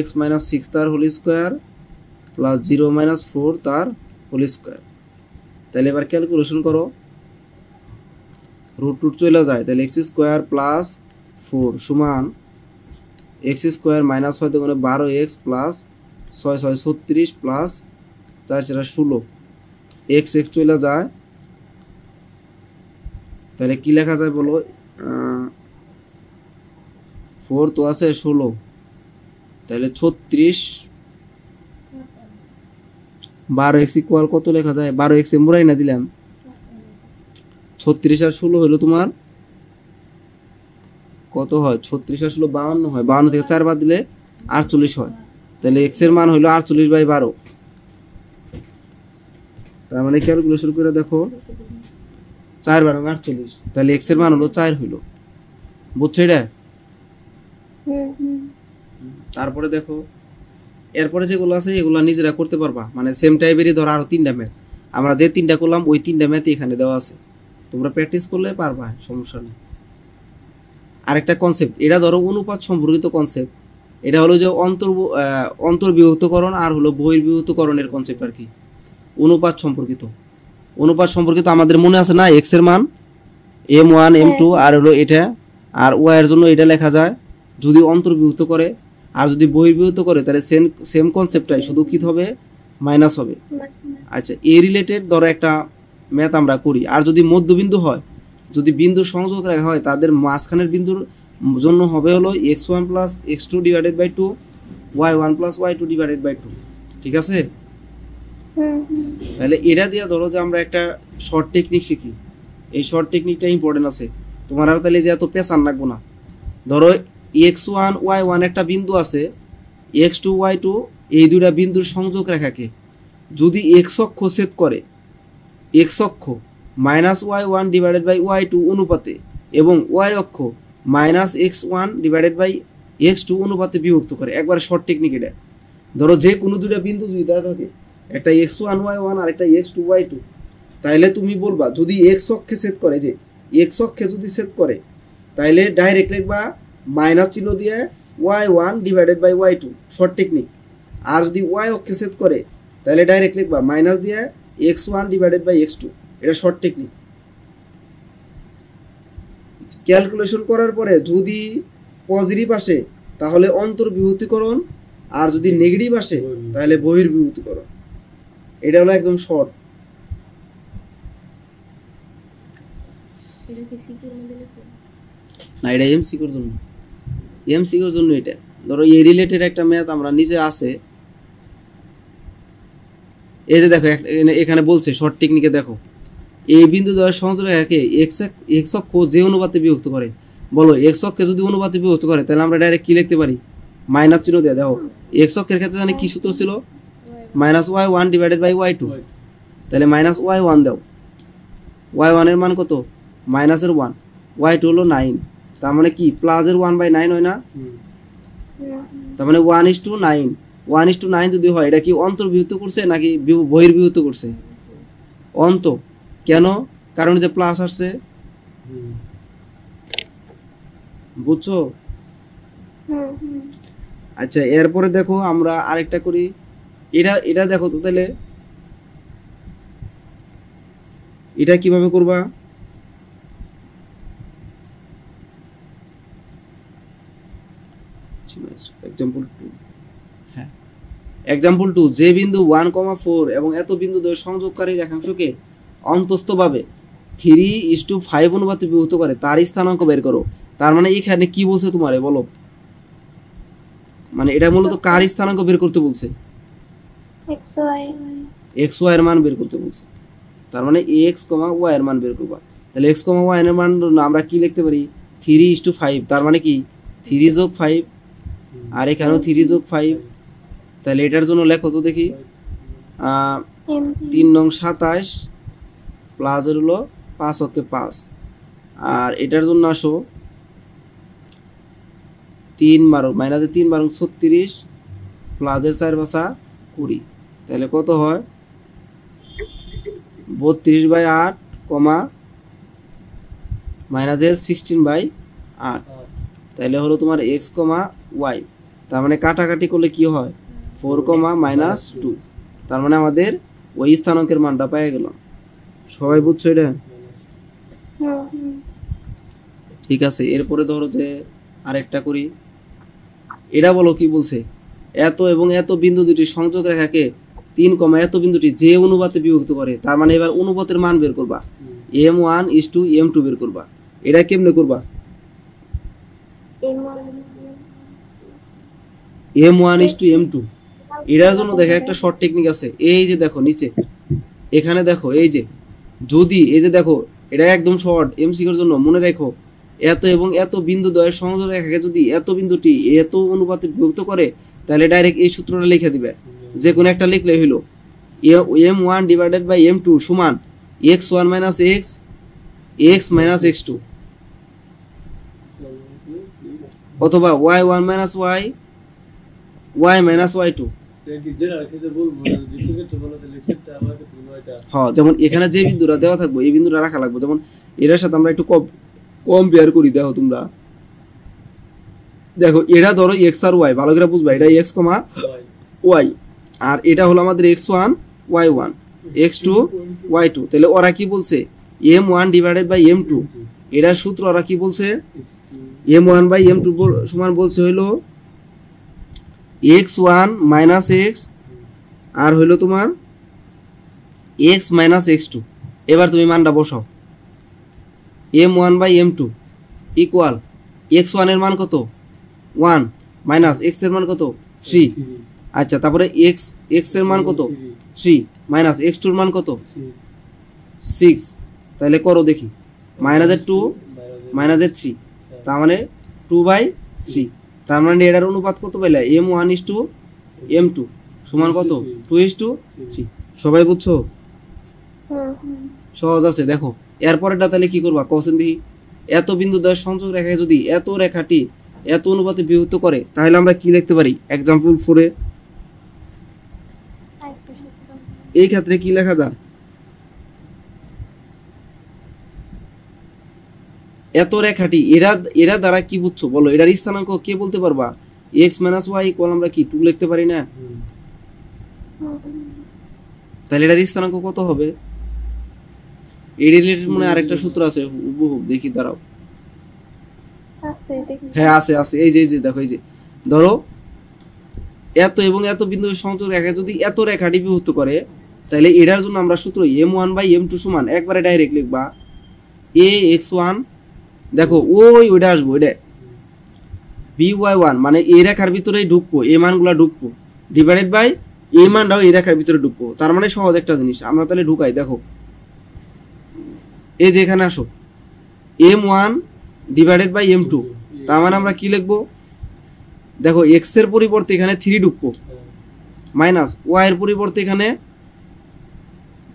x - 6 তার হোল স্কয়ার প্লাস 0 - 4 তার হোল স্কয়ার। তাহলে এবার ক্যালকুলেশন করো, রুট টুট চলে যায়, তাহলে x স্কয়ার প্লাস 4 সমান x square - 6 × 12x plus 6 × 6 = 36 plus 4 × 4 = 16, x চলে যায়, তাহলে কি লেখা যায় বলো? 4 তো আছে 16, তাহলে 36 12x ইকুয়াল কত লেখা যায়? 12x এ মুরাই না দিলাম, 36 আর 16 হলো তোমার কত হয়? 36 আর 16 52 হয়, 52 থেকে 4 বাদ দিলে 48 হয়। তাহলে x এর মান হলো 48/12। তার মানে ক্যালকুলেশন করে দেখো 4 × 48, তাহলে x এর মান হলো 4 হইলো। বুঝছো এটা? তারপরে দেখো এরপরে যেগুলো আছে এগুলো নিজেরা করতে পারবা, মানে সেম টাইপেরই ধর আরো 3টা ম্যাথ, আমরা যে 3টা করলাম ওই 3টা ম্যাথই এখানে দেওয়া আছে, তোমরা প্র্যাকটিস করলে পারবা, সমস্যা নেই। আরেকটা কনসেপ্ট, এটা ধরো অনুপাত সম্পর্কিত কনসেপ্ট, এটা হলো যে অন্তর্বিভক্তকরণ আর হলো বহির্বিভক্তকরণের কনসেপ্ট আর কি। অনুপাত সম্পর্কিত আমাদের মনে আছে না, x এর মান m1 m2 আর হলো এটা, আর y এর জন্য এটা লেখা যায় যদি অন্তর্বিভক্ত করে, আর যদি বহির্বিভক্ত করে তাহলে সেম কনসেপ্টটাই, শুধু কি হবে? মাইনাস হবে। আচ্ছা, এই রিলেটেড ধরো একটা ম্যাথ আমরা করি। আর যদি মধ্যবিন্দু হয়, যদি বিন্দুর সংযোগ রেখা হয়, তাদের মাঝখানের বিন্দুর জন্য হবে হলো x1 + x2 / 2, y1 + y2 / 2। ঠিক আছে? তাহলে এটা দিয়ে ধরো যে আমরা একটা শর্ট টেকনিক শিখি, এই শর্ট টেকনিকটা ইম্পর্টেন্ট আছে তোমার, আর তাহলে যে এত পেছান লাগবো না। ধরো x1 y1 একটা বিন্দু আছে, x2 y2 এই দুইটা বিন্দুর সংযোগ রেখাকে যদি x অক্ষ ছেদ করে, x অক্ষ -y1 / y2 অনুপাতে এবং y অক্ষ -x1 / x2 অনুপাতে বিভক্ত করে, একবার শর্ট টেকনিক এটা। ধরো যে কোনো দুইটা বিন্দু যদি দেওয়া থাকে, একটা x1 y1 আর একটা x2 y2, তাহলে তুমি বলবা যদি x অক্ষে ছেদ করে, যে x অক্ষে যদি ছেদ করে তাহলে ডাইরেক্ট লিখবা মাইনাস চিহ্ন দিয়ে y1 / y2, শর্ট টেকনিক। আর যদি y অক্ষে ছেদ করে তাহলে ডাইরেক্ট লিখবা মাইনাস দিয়ে x1 / x2, এটা শর্ট টেকনিক। ক্যালকুলেশন করার পরে যদি পজিটিভ আসে তাহলে অন্তর্বিভূতিকরণ, আর যদি নেগেটিভ আসে তাহলে বহির্বিভূতিকরণ। এটা হলো একদম শর্ট। না এটা এমসিকিউর জন্য, এমসিকিউর জন্য এটা। ধরো এই রিলেটেড একটা ম্যাথ আমরা নিচে আছে, এই যে দেখো এখানে বলছে শর্ট টেকনিকে দেখো, এই বিন্দু দ্বয়ের সংযোগ রেখাকে এক্স অক্ষ যে অনুপাতে বিভক্ত করে, বলো এক্স অক্ষে যদি অনুপাতে বিভক্ত করে তাহলে আমরা ডাইরেক্ট কি লিখতে পারি, মাইনাস চিহ্ন দিয়ে। দেখো এক্স অক্ষের ক্ষেত্রে জানি কি সূত্র ছিল, -y1 / y2, তাহলে -y1 দাও, y1 এর মান কত, -1, y2 হলো 9, তার মানে কি প্লাসের 1/9 হয় না, তার মানে 1:9, 1:9 যদি হয় এটা কি অন্তর্বিভক্ত করছে নাকি বহির্বিভক্ত করছে, অন্ত। কেন, কারণ যে প্লাস আসছে, বুঝছো? আচ্ছা এরপরে দেখো আমরা আরেকটা করি, এটা দেখো তো, তাহলে এটা কিভাবে করবা, এক্সাম্পল 2, হ্যাঁ এক্সাম্পল 2, যে বিন্দু 1,4 এবং এত বিন্দু দ্বয়ের সংযোগকারী রেখাংশকে অন্তস্থভাবে 3:5 অনুপাতে বিভক্ত করে তার স্থানাঙ্ক বের করো। তার মানে এখানে কি বলছে তোমারে বলো, মানে এটা মূলত কার স্থানাঙ্ক বের করতে বলছে, এক্স ওয়াই এর মান বের করতে বলছে। তার মানে x, y এর মান বের করবা। তাহলে x, y এর মান আমরা কি লিখতে পারি, 3:5, তার মানে কি 3 যোগ 5, আর এখানেও 3 যোগ 5। তাহলে এটার জন্য লেখো তো দেখি, 3 নং 27 প্লাস এর হলো 5 অক্ষে 5, আর এটার জন্য আসো 3 12 36 প্লাসের 4 বাসা 20, তাহলে কত হয় 32/8, মাইনাসের 16/8, তাহলে হলো তোমার x, y। তার মানে কাটাকাটি করলে কি হয় 4, -2, তার মানে আমাদের ওই স্থানাঙ্কের মানটা পেয়ে গেলাম। সবাই বুঝছো এটা? ঠিক আছে, এরপরে ধরো যে আরেকটা করি, এটা বলো কি বলছে, এত এবং এত বিন্দু দুটি সংযোগ রেখাকে 3, এত বিন্দুটি যে অনুপাতে বিভক্ত করে, তার মানে এবার অনুপাতের মান বের করবা, m1:m2 বের করবা। এটা কেমনে করবা, m1:m2, এটার জন্য দেখো একটা শর্ট টেকনিক আছে, এই যে দেখো নিচে এখানে দেখো, এই যে যদি এই যে দেখো এটা একদম শর্ট এমসিকিউর জন্য, মনে রাখো এত এবং এত বিন্দু দ্বয়ের সংযোগ রেখাকে যদি এত বিন্দুটি এত অনুপাতে বিভক্ত করে তাহলে ডাইরেক্ট এই সূত্রটা লিখে দিবে, যে কোনো একটা লিখলে হইলো m1 / m2 সমান x1 - x, x - x2, অথবা y1 - y, y - y2। হ্যাঁ, যেমন এখানে যে বিন্দুটা দেওয়া থাকবে এই বিন্দুটা রাখা লাগবে। যেমন এটার সাথে আমরা একটু কম্পেয়ার করি, দেখো তোমরা দেখো এটা ধরো x আর y, ভালো করে বুঝবা, এটা x, y, আর এটা হলো আমাদের x1 y1 x2 y2। তাহলে ওরা কি বলছে m1 / m2, এটার সূত্র ওরা কি বলছে, m1/m2 সমান বলছে হইলো x1 - x আর হইলো তোমার x - x2। এবার তুমি মানটা বসাও, m1/m2 ইকুয়াল x1 এর মান কত 1 মাইনাস x এর মান কত 3, আচ্ছা তারপরে x এর মান কত 3 মাইনাস x2 এর মান কত 6, তাহলে করো দেখি, -2 -3, তার মানে 2/3, তার মানে এটার অনুপাত কত পেলে m1:m2 সমান কত 2:3। সবাই বুঝছো? সহজ আছে। দেখো এরপরেটা তাহলে কি করবা কোশ্চেন দেখি, এত বিন্দু দ্বয়ের সংযোগ রেখায় যদি এত রেখাটি এত অনুপাতে বিভক্ত করে তাহলে আমরা কি লিখতে পারি, एग्जांपल 4 এ এই ক্ষেত্রে কি লেখা যায়, এত রেখাটি এরা দ্বারা কি বুঝছো বলো, এটার স্থানাঙ্ক কে বলতে পারবা, x - y ইকুয়াল আমরা কি 2 লিখতে পারি না, তাহলে এটার স্থানাঙ্ক কত হবে, এই রিলেটেড মনে আরেকটা সূত্র আছে হুবহু, দেখি দাঁড়াও, হ্যাঁ আছে, এই যে দেখো, এই যে ধরো এত এবং এত বিন্দু সংযোগ রেখা যদি এত রেখাটি বিভক্ত করে তাহলে এটার জন্য আমরা সূত্র m1/m2 সমান একবারে ডাইরেক্ট লিখবা ax1 দেখো ওইটা আসবো এটা by1 মানে এই রেখার ভিতরেই ঢুকবো এই মানগুলা ঢুকবো ডিভাইডেড বাই এই মানটাও এই রেখার ভিতরে ঢুকবো তার মানে সহজ একটা জিনিস আমরা তাহলে ঢুকাই দেখো এই যে এখানে আসো m1 ডিভাইডেড বাই m2 তার মানে আমরা কি লিখবো দেখো x এর পরিবর্তে এখানে 3 ঢুকবো মাইনাস y এর পরিবর্তে এখানে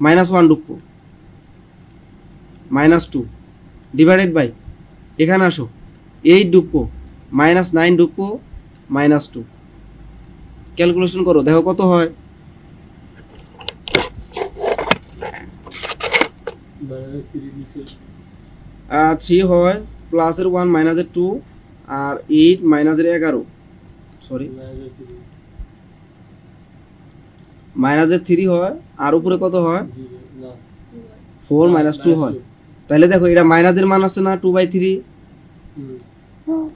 -1 ঢুকবো -2 ডিভাইডেড বাই এখানে আসো 8 ঢুকবো -9 ঢুকবো -2 ক্যালকুলেশন করো দেখো কত হয় 3 হয় প্লাসের 1 মাইনাসের 2 আর 8 মাইনাসের 11 সরি মাইনাসের 3 হয় আর উপরে কত হয় 4 - 2 হয় তাহলে দেখো এটা মাইনাসের মান আছে না 2/3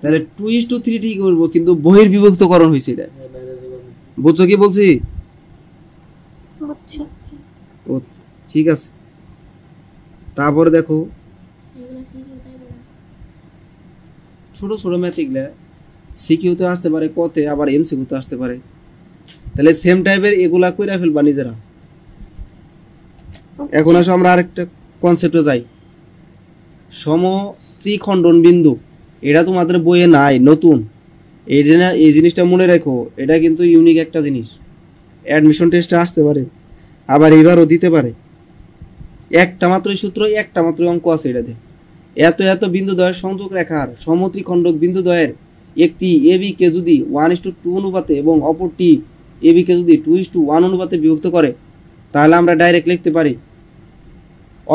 তাহলে 2:3 ঠিক করবো কিন্তু বহির্বিভক্তকরণ হয়েছে এটা বুঝছো কি বলছি ও ঠিক আছে তারপরে দেখো ছোট ছোট ম্যাথ এগুলা সিকিউতে আসতে পারে কতে আবার এমসিকিউতে আসতে পারে তাহলে সেম টাইপের এগুলা কইরা ফেলবা নিজেরা এখন আসো আমরা আরেকটা কনসেপ্টে যাই সমত্রিখণ্ডন বিন্দু এটা তোমাদের বইয়ে নাই নতুন এই জিনিসটা মনে রাখো এটা কিন্তু ইউনিক একটা জিনিস অ্যাডমিশন টেস্টে আসতে পারে আবার এবারও দিতে পারে একটা মাত্রই সূত্র একটা মাত্রই অঙ্ক আছে এটাতে এত এত বিন্দুদ্বয়ের সংযোগ রেখার সমত্রিখণ্ডক বিন্দুদ্বয়ের একটি এবি কে যদি 1:2 অনুপাতে এবং অপরটি এবি কে যদি 2:1 অনুপাতে বিভক্ত করে তাহলে আমরা ডাইরেক্ট লিখতে পারি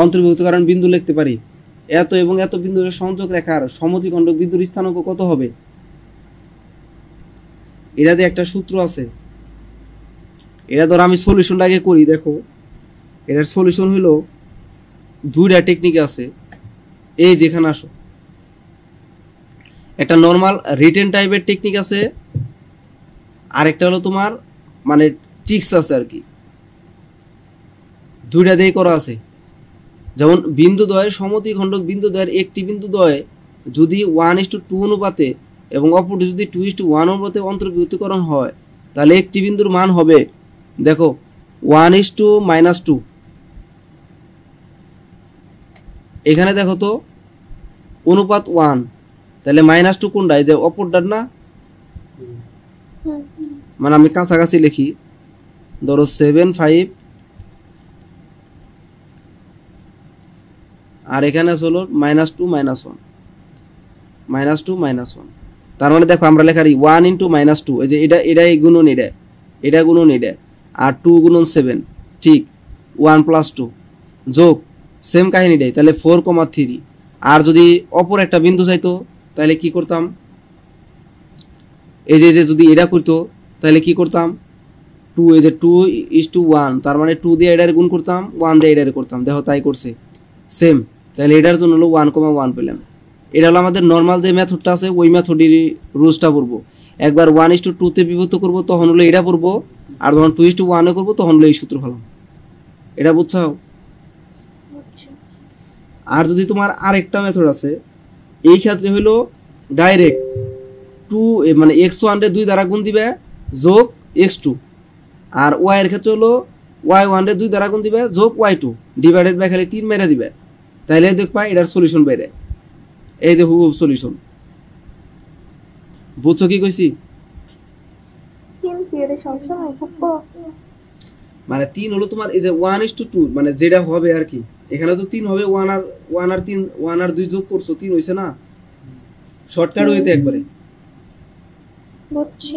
অন্তর্ভুক্তকরণ বিন্দু লিখতে পারি এত এবং এত বিন্দুর সংযোগ রেখার সমত্রিখণ্ডক বিন্দুর স্থানাঙ্ক কত হবে এটাতে একটা সূত্র আছে এটা ধর আমি সলিউশনটা আগে করি দেখো এটার সলিউশন হলো দুইটা টেকনিক আছে এই যেখানে আসো একটা নরমাল রিটেন টাইপের টেকনিক আছে আরেকটা হলো তোমার মানে ট্রিক্স আছে আর কি দুইটা দিয়ে করা আছে যেমন বিন্দুদ্বয়ের সমত্রিখণ্ডক বিন্দুদ্বয়ের একটি বিন্দুদ্বয় যদি 1:2 অনুপাতে এবং অপরটি যদি 2:1 অনুপাতে অন্তর্ভুক্তকরণ হয় তাহলে একটি বিন্দুর মান হবে দেখো 1:-2 এখানে দেখো তো অনুপাত 1 তাহলে -2 কোনটা এই যে অপরটার না মানে আমি কাছাকাছি লিখি ধরো 7 5 আর এখানে হলো -2 - 1 -2 - 1 তার মানে দেখো আমরা লেখারি 1 * -2 এই যে এটা গুণন এটা গুণন এটা আর 2 গুণন 7 ঠিক 1 + 2 যোগ সেম কাহিনীটাই তাহলে 4,3 আর যদি অপর একটা বিন্দু চাইতো তাহলে কি করতাম এই যে যদি এটা করতো তাহলে কি করতাম 2 এই যে 2:1 তার মানে 2 দিয়ে এটার গুণ করতাম 1 দিয়ে এটার করতাম দেখো তাই করছে সেম তাহলে এটার জন্য হলো 1,1 পেলাম এটা হলো আমাদের নরমাল যে মেথডটা আছে ওই মেথডের রুলসটা পড়বো একবার 1:2 তে বিভক্ত করব তখন হলো এটা পড়বো আর যখন 2:1 এ করব তখন হলো এই সূত্র ফেলাম এটা বুঝছো আর যদি তোমার আরেকটা মেথড আছে এই ক্ষেত্রে হলো ডাইরেক্ট 2 মানে x1 এর 2 দ্বারা গুণ দিবে যোগ x2 আর y এর ক্ষেত্রে হলো y1 এর 2 দ্বারা গুণ দিবে যোগ y2 ডিভাইডেড বাই খালি 3 মেরে দিবে তাইলে দেখবা এটার সলিউশন বের হয় এই যে হুবহু সলিউশন বুঝছো কি কইছি 3 পিরিয়ডে সমস্যা নাই থাকবো মানে 3 হলো তোমার এই যে 1:2 মানে যেটা হবে আর কি এখানে তো 3 হবে 1 আর 2 যোগ করছো 3 হইছে না শর্টকাট হইতে একবারে বুঝছি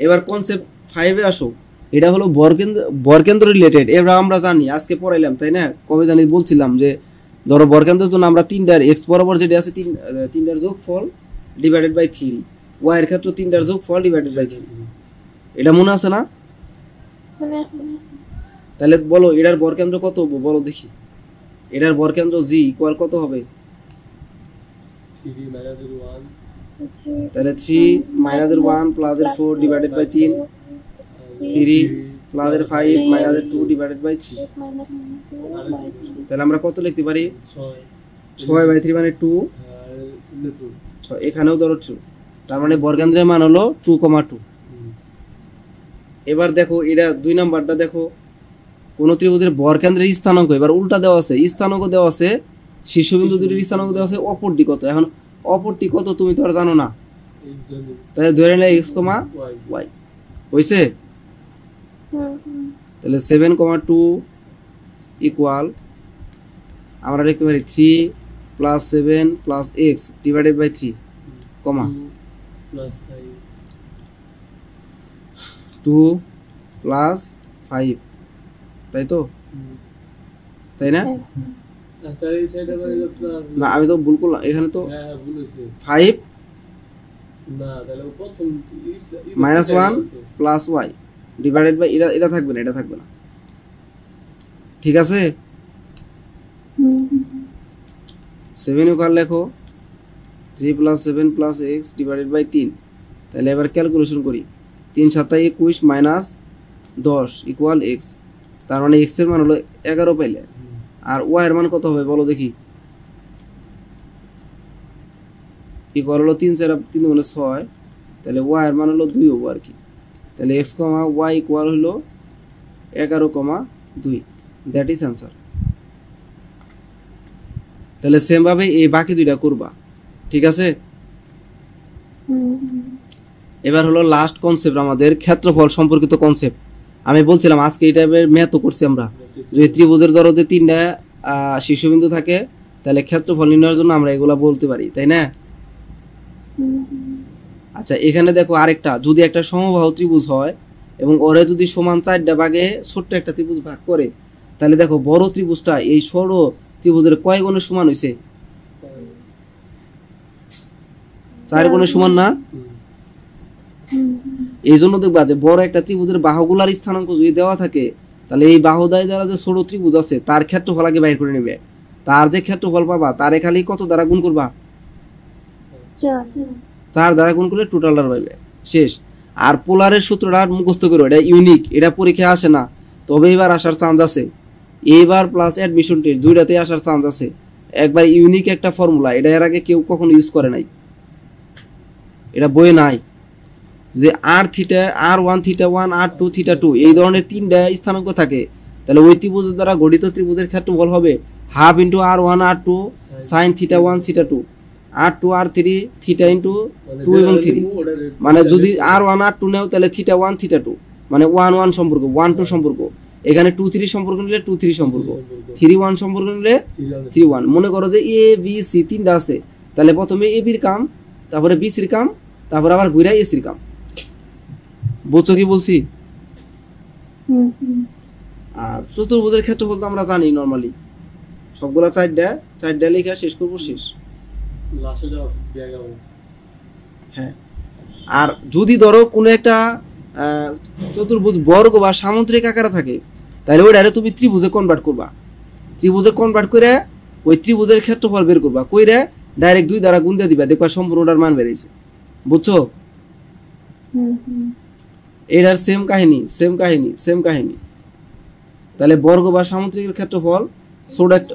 এবার কনসেপ্ট 5 এ আসো এটা হলো বরকেন্দ্র রিলেটেড এবার আমরা জানি আজকে পড়াইলাম তাই না কবে জানি বলছিলাম যে ধরো বরকেন্দ্রের জন্য আমরা 3টার x বরাবর যেটা আছে 3টার যোগফল ডিভাইডেড বাই 3 y এর ক্ষেত্রে 3টার যোগফল ডিভাইডেড বাই 3 এটা মনে আছে না মনে আছে তাহলে বলো এটার বরকেন্দ্র কত বলো দেখি এটার বরকেন্দ্র g ইকুয়াল কত হবে 3 - 1 তাহলে 3 - 1 + 4 ডিভাইডেড বাই 3 3 প্লাস এর 5 মাইনাস এর 2 ডিভাইডেড বাই 3 মাইনাস 2/3 তাহলে আমরা কত লিখতে পারি 6/3 মানে 2 6 এখানেও ধরো 2 তার মানে বর্গান্তের মান হলো 2,2 এবার দেখো এটা 2 নাম্বারটা দেখো কোন ত্রিভুজের বর্গান্তের স্থানাঙ্ক এবার উল্টা দেওয়া আছে স্থানাঙ্ক দেওয়া আছে শীর্ষবিন্দু দুটির স্থানাঙ্ক দেওয়া আছে অপরটি কত এখন অপরটি কত তুমি তো আর জানো না তাহলে ধরে নিলে x, y হইছে তাহলে 7,2 ইকুয়াল আমরা লিখতে পারি 3 plus 7 plus x divided by 3 comma 2 plus 5 তাই তো তাই না না আমি তো ভুল করলাম এখানে তো 5 minus 1 plus y divided by এটা থাকবে না এটা থাকবে না ঠিক আছে 7 ইকুয়াল লেখো 3 plus 7 plus x divided by 3 তাহলে এবার ক্যালকুলেশন করি 3 7 21 মাইনাস 10 ইকুয়াল x তার মানে x এর মান হলো 11 পাইলে আর y এর মান কত হবে বলো দেখি ইকুয়াল হলো 3 4 3 গুণে 6 তাহলে y এর মান হলো 2 হবে আর কি তাহলে x, y ইকুয়াল হলো 11,2 দ্যাট ইজ आंसर তাহলে সেম ভাবে এই বাকি দুইটা করবা ঠিক আছে এবার হলো লাস্ট কনসেপ্ট আমাদের ক্ষেত্রফল সম্পর্কিত কনসেপ্ট আমি বলছিলাম আজকে এই টাইপের ম্যাথও করছি আমরা যে ত্রিভুজের ধরো যে তিনটা শীর্ষবিন্দু থাকে তাহলে ক্ষেত্রফল নির্ণয়ের জন্য আমরা এগুলা বলতে পারি তাই না আচ্ছা এখানে দেখো আরেকটা যদি একটা সমবাহু ত্রিভুজ হয় এবং ওরে যদি সমান 4টা ভাগে ছোট্ট একটা ত্রিভুজ ভাগ করে তাহলে দেখো বড় ত্রিভুজটা এই ছোট ত্রিভুজের কয় গুণে সমান হইছে 4 গুণে সমান না এইজন্য দেখবা যে বড় একটা ত্রিভুজের বাহুগুলোর স্থানাঙ্ক যদি দেওয়া থাকে তাহলে এই বাহুদ্বয় দ্বারা যে ছোট ত্রিভুজ আছে তার ক্ষেত্রফল আগে বাইর করে নেবে তার যে ক্ষেত্রফল পাবা তারে খালি কত দ্বারা গুণ করবা 4 দ্বারা গুণ করলে টোটালটা পাবে শেষ আর পোলারের সূত্রটা মুখস্থ করো এটা ইউনিক এটা পরীক্ষায় আসে না তবে এবার আসার চান্স আছে এবার প্লাস অ্যাডমিশন টেস্ট দুইটাতে আসার চান্স আছে একবার ইউনিক একটা ফর্মুলা এটা এর আগে কেউ কখনো ইউজ করে নাই এটা বইয়ে নাই যে r theta r1 theta 1 r2 theta 2 এই ধরনের তিনটা স্থানাঙ্ক থাকে তাহলে ওই ত্রিভুজের দ্বারা গঠিত ত্রিভুজের ক্ষেত্রফল হবে half into r1 r2 sin theta 1 theta 2 r2 r3 theta into 2 এবং 3 মানে যদি r1 r2 নাও তাহলে থিটা 1 থিটা 2 মানে 1 1 সম্পর্ক 1 2 সম্পর্ক এখানে 2 3 সম্পর্ক নিলে 2 3 সম্পর্ক 3 1 সম্পর্ক নিলে 3 1 মনে করো যে a b c তিনটা আছে তাহলে প্রথমে a b এর কাম তারপরে b c এর কাম তারপর আবার ঘুরে a c এর কাম বুঝছো কি বলছি আর চতুর্ভুজের ক্ষেত্রফল তো আমরা জানি নরমালি সবগুলা 4টা লেখা শেষ করব শেষ হ্যাঁ আর যদি ধরো কোনো একটা চতুর্ভুজ বর্গ বা সামুদ্রিক আকারে থাকে তাহলে ওইটারে তুমি ত্রিভুজে কনভার্ট করবা ত্রিভুজে কনভার্ট করে ওই ত্রিভুজের ক্ষেত্রফল বের করবা কইরে ডাইরেক্ট 2 দ্বারা গুণ দিয়ে দিবা দেখবা সম্পূর্ণটার মান বেরিয়েছে বুঝছো এটার সেম কাহিনী তাহলে বর্গ বা সামুদ্রিকের ক্ষেত্রফল ছোট একটা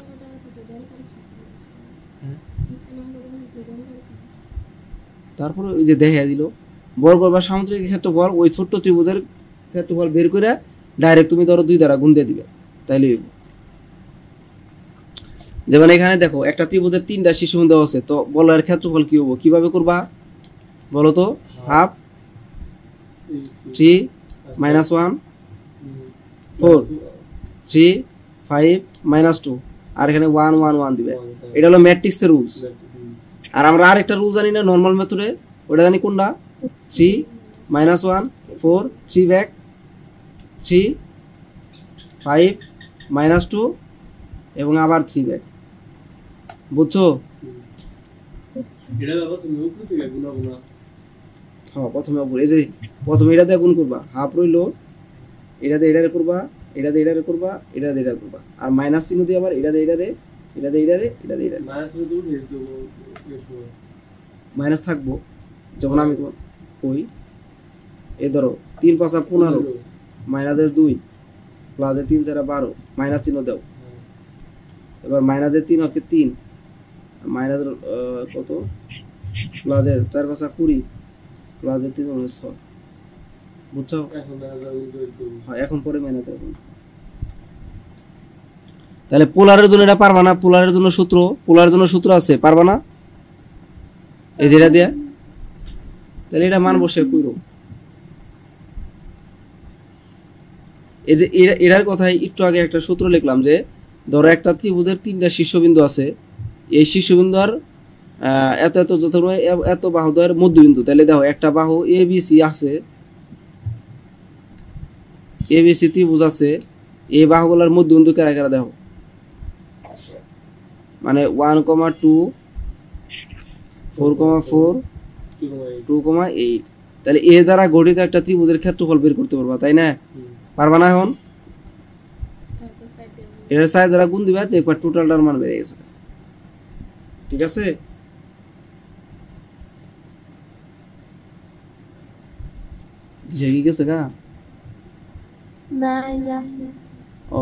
তারপরে ওই যে দেখা দিল বর্গ বা সামুদ্রিকের ক্ষেত্রফল ওই ছোট্ট ত্রিভুজের ক্ষেত্রফল বের করে ডাইরেক্ট তুমি ধরো 2 দ্বারা গুণ দিয়ে দিবে তাইলে যেমন এখানে দেখো একটা ত্রিভুজের 3টা শীর্ষবিন্দু আছে তো বলয়ের ক্ষেত্রফল কি হবে কিভাবে করবা বলো তো হাফ 3 minus 1 4 3 5 2 আর এখানে 1 1 1 দিবে এটা হলো ম্যাট্রিক্সের রুলস আর আমরা আরেকটা রুল জানি না নরমাল মেথডে ওটা জানি কোনটা 3 -1 4 3 ব্যাক 3 5 -2 এবং আবার 3 ব্যাক বুঝছো এটা বাবা তুমি উপরে থেকে গুণা হ্যাঁ প্রথমে উপরে এই যে প্রথমে এটা দিয়ে গুণ করবা হাফ রইলো এটা দিয়ে এটারে করবা এটা দিয়ে এটারে করবা এটা দিয়ে এটা করবা আর মাইনাস চিহ্ন দিয়ে আবার এটা দিয়ে এটারে এটা দিয়ে এটারে এটা দিয়ে এটারে মাইনাস তো দূর হয়ে যাবে এসো মাইনাস থাকবো যখন আমি তোমার কই এই ধরো 3 5 15 মাইনাসের 2 প্লাসের 3 4 12 মাইনাস চিহ্ন দাও এবার মাইনাসের 3 ওকে 3 মাইনাসের কত প্লাসের 4 5 20 প্লাসের 3 হলো 6 বুঝছো এখন দেখা যাবে কিন্তু হ্যাঁ এখন পরে মাইনাস দেব তাহলে পোলারের জন্য এটা পারবা না পোলারের জন্য সূত্র আছে পারবা না এই যেটা দিয়া তাহলে এটা মান বসে কইরো এই যে এটার কথাই একটু আগে একটা সূত্র লিখলাম যে ধরো একটা ত্রিভুজের 3টা শীর্ষবিন্দু আছে এই শীর্ষবিন্দুর এত এত যত এত বাহুদ্বয়ের মধ্যবিন্দু তাহলে দেখো একটা বাহু ABC আছে ABC ত্রিভুজ আছে এই বাহুগুলোর মধ্যবিন্দু কারা কারা দেখো মানে 1,2 4,4 2,8 তাহলে এর দ্বারা গঠিত একটা ত্রিভুজের ক্ষেত্রফল বের করতে পারবা তাই না পারবা না এখন এর সাইজ দ্বারা গুণ দিবা যে একবার টোটালটার মান বেড়ে গেছে ঠিক আছে জেগে গেছে না না যাচ্ছে ও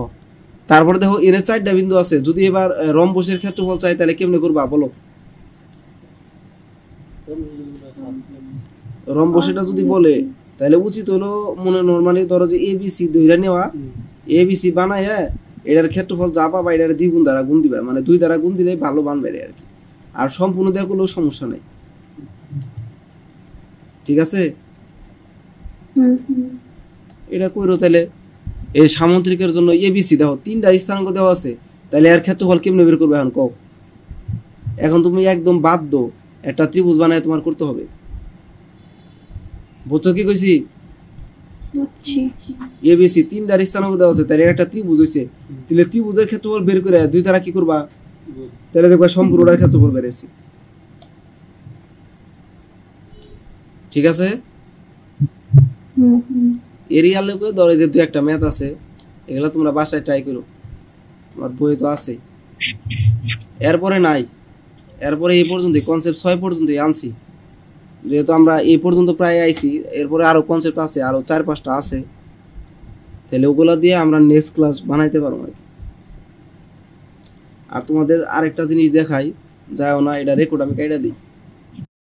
তারপরে দেখো এর 4টা বিন্দু আছে যদি এবার রম্বসের ক্ষেত্রফল চাই তাহলে কেমনে করবা বলো রম্বসটা যদি বলে তাহলে উচিত হলো মনে নরমালি ধরো যে ABC ধইরা নেওয়া ABC বানায় এটার ক্ষেত্রফল যা পাবা এটার দ্বিগুণ দ্বারা গুণ দিবা মানে 2 দ্বারা গুণ দিলে ভালো মান বেরে আর কি আর সম্পূর্ণ দেয়া কোনো সমস্যা নাই ঠিক আছে এটা কইরো তাহলে এই সামুদ্রিকের জন্য ABC দেখো 3টা স্থানাঙ্ক দেওয়া আছে তাহলে এর ক্ষেত্রফল কেমনে বের করবে এখন কও এখন তুমি একদম বাধ্য একটা ত্রিভুজ বানায় তোমার করতে হবে বুঝছো কি কইছি ABC 3টা স্থানাঙ্ক দেওয়া আছে তাহলে একটা ত্রিভুজ হইছে তাহলে ত্রিভুজের ক্ষেত্রফল বের করে 2 দ্বারা কি করবা তাহলে দেখবা সম্পূর্ণটার ক্ষেত্রফল বেরেছে ঠিক আছে এরিয়া লোকে ধরে যে 2-1টা ম্যাথ আছে এগুলা তোমরা বাসায় ট্রাই করো আমার বই তো আছে এরপরে নাই এরপরে এই পর্যন্ত কনসেপ্ট 6 পর্যন্ত আনছি যেহেতু আমরা এই পর্যন্ত প্রায় আইছি এরপরে আরো কনসেপ্ট আছে আরো 4-5টা আছে তাহলে ওগুলা দিয়ে আমরা নেক্সট ক্লাস বানাইতে পারবো আর তোমাদের আরেকটা জিনিস দেখাই যাও না এটা রেকর্ড আমি কাইটা দিই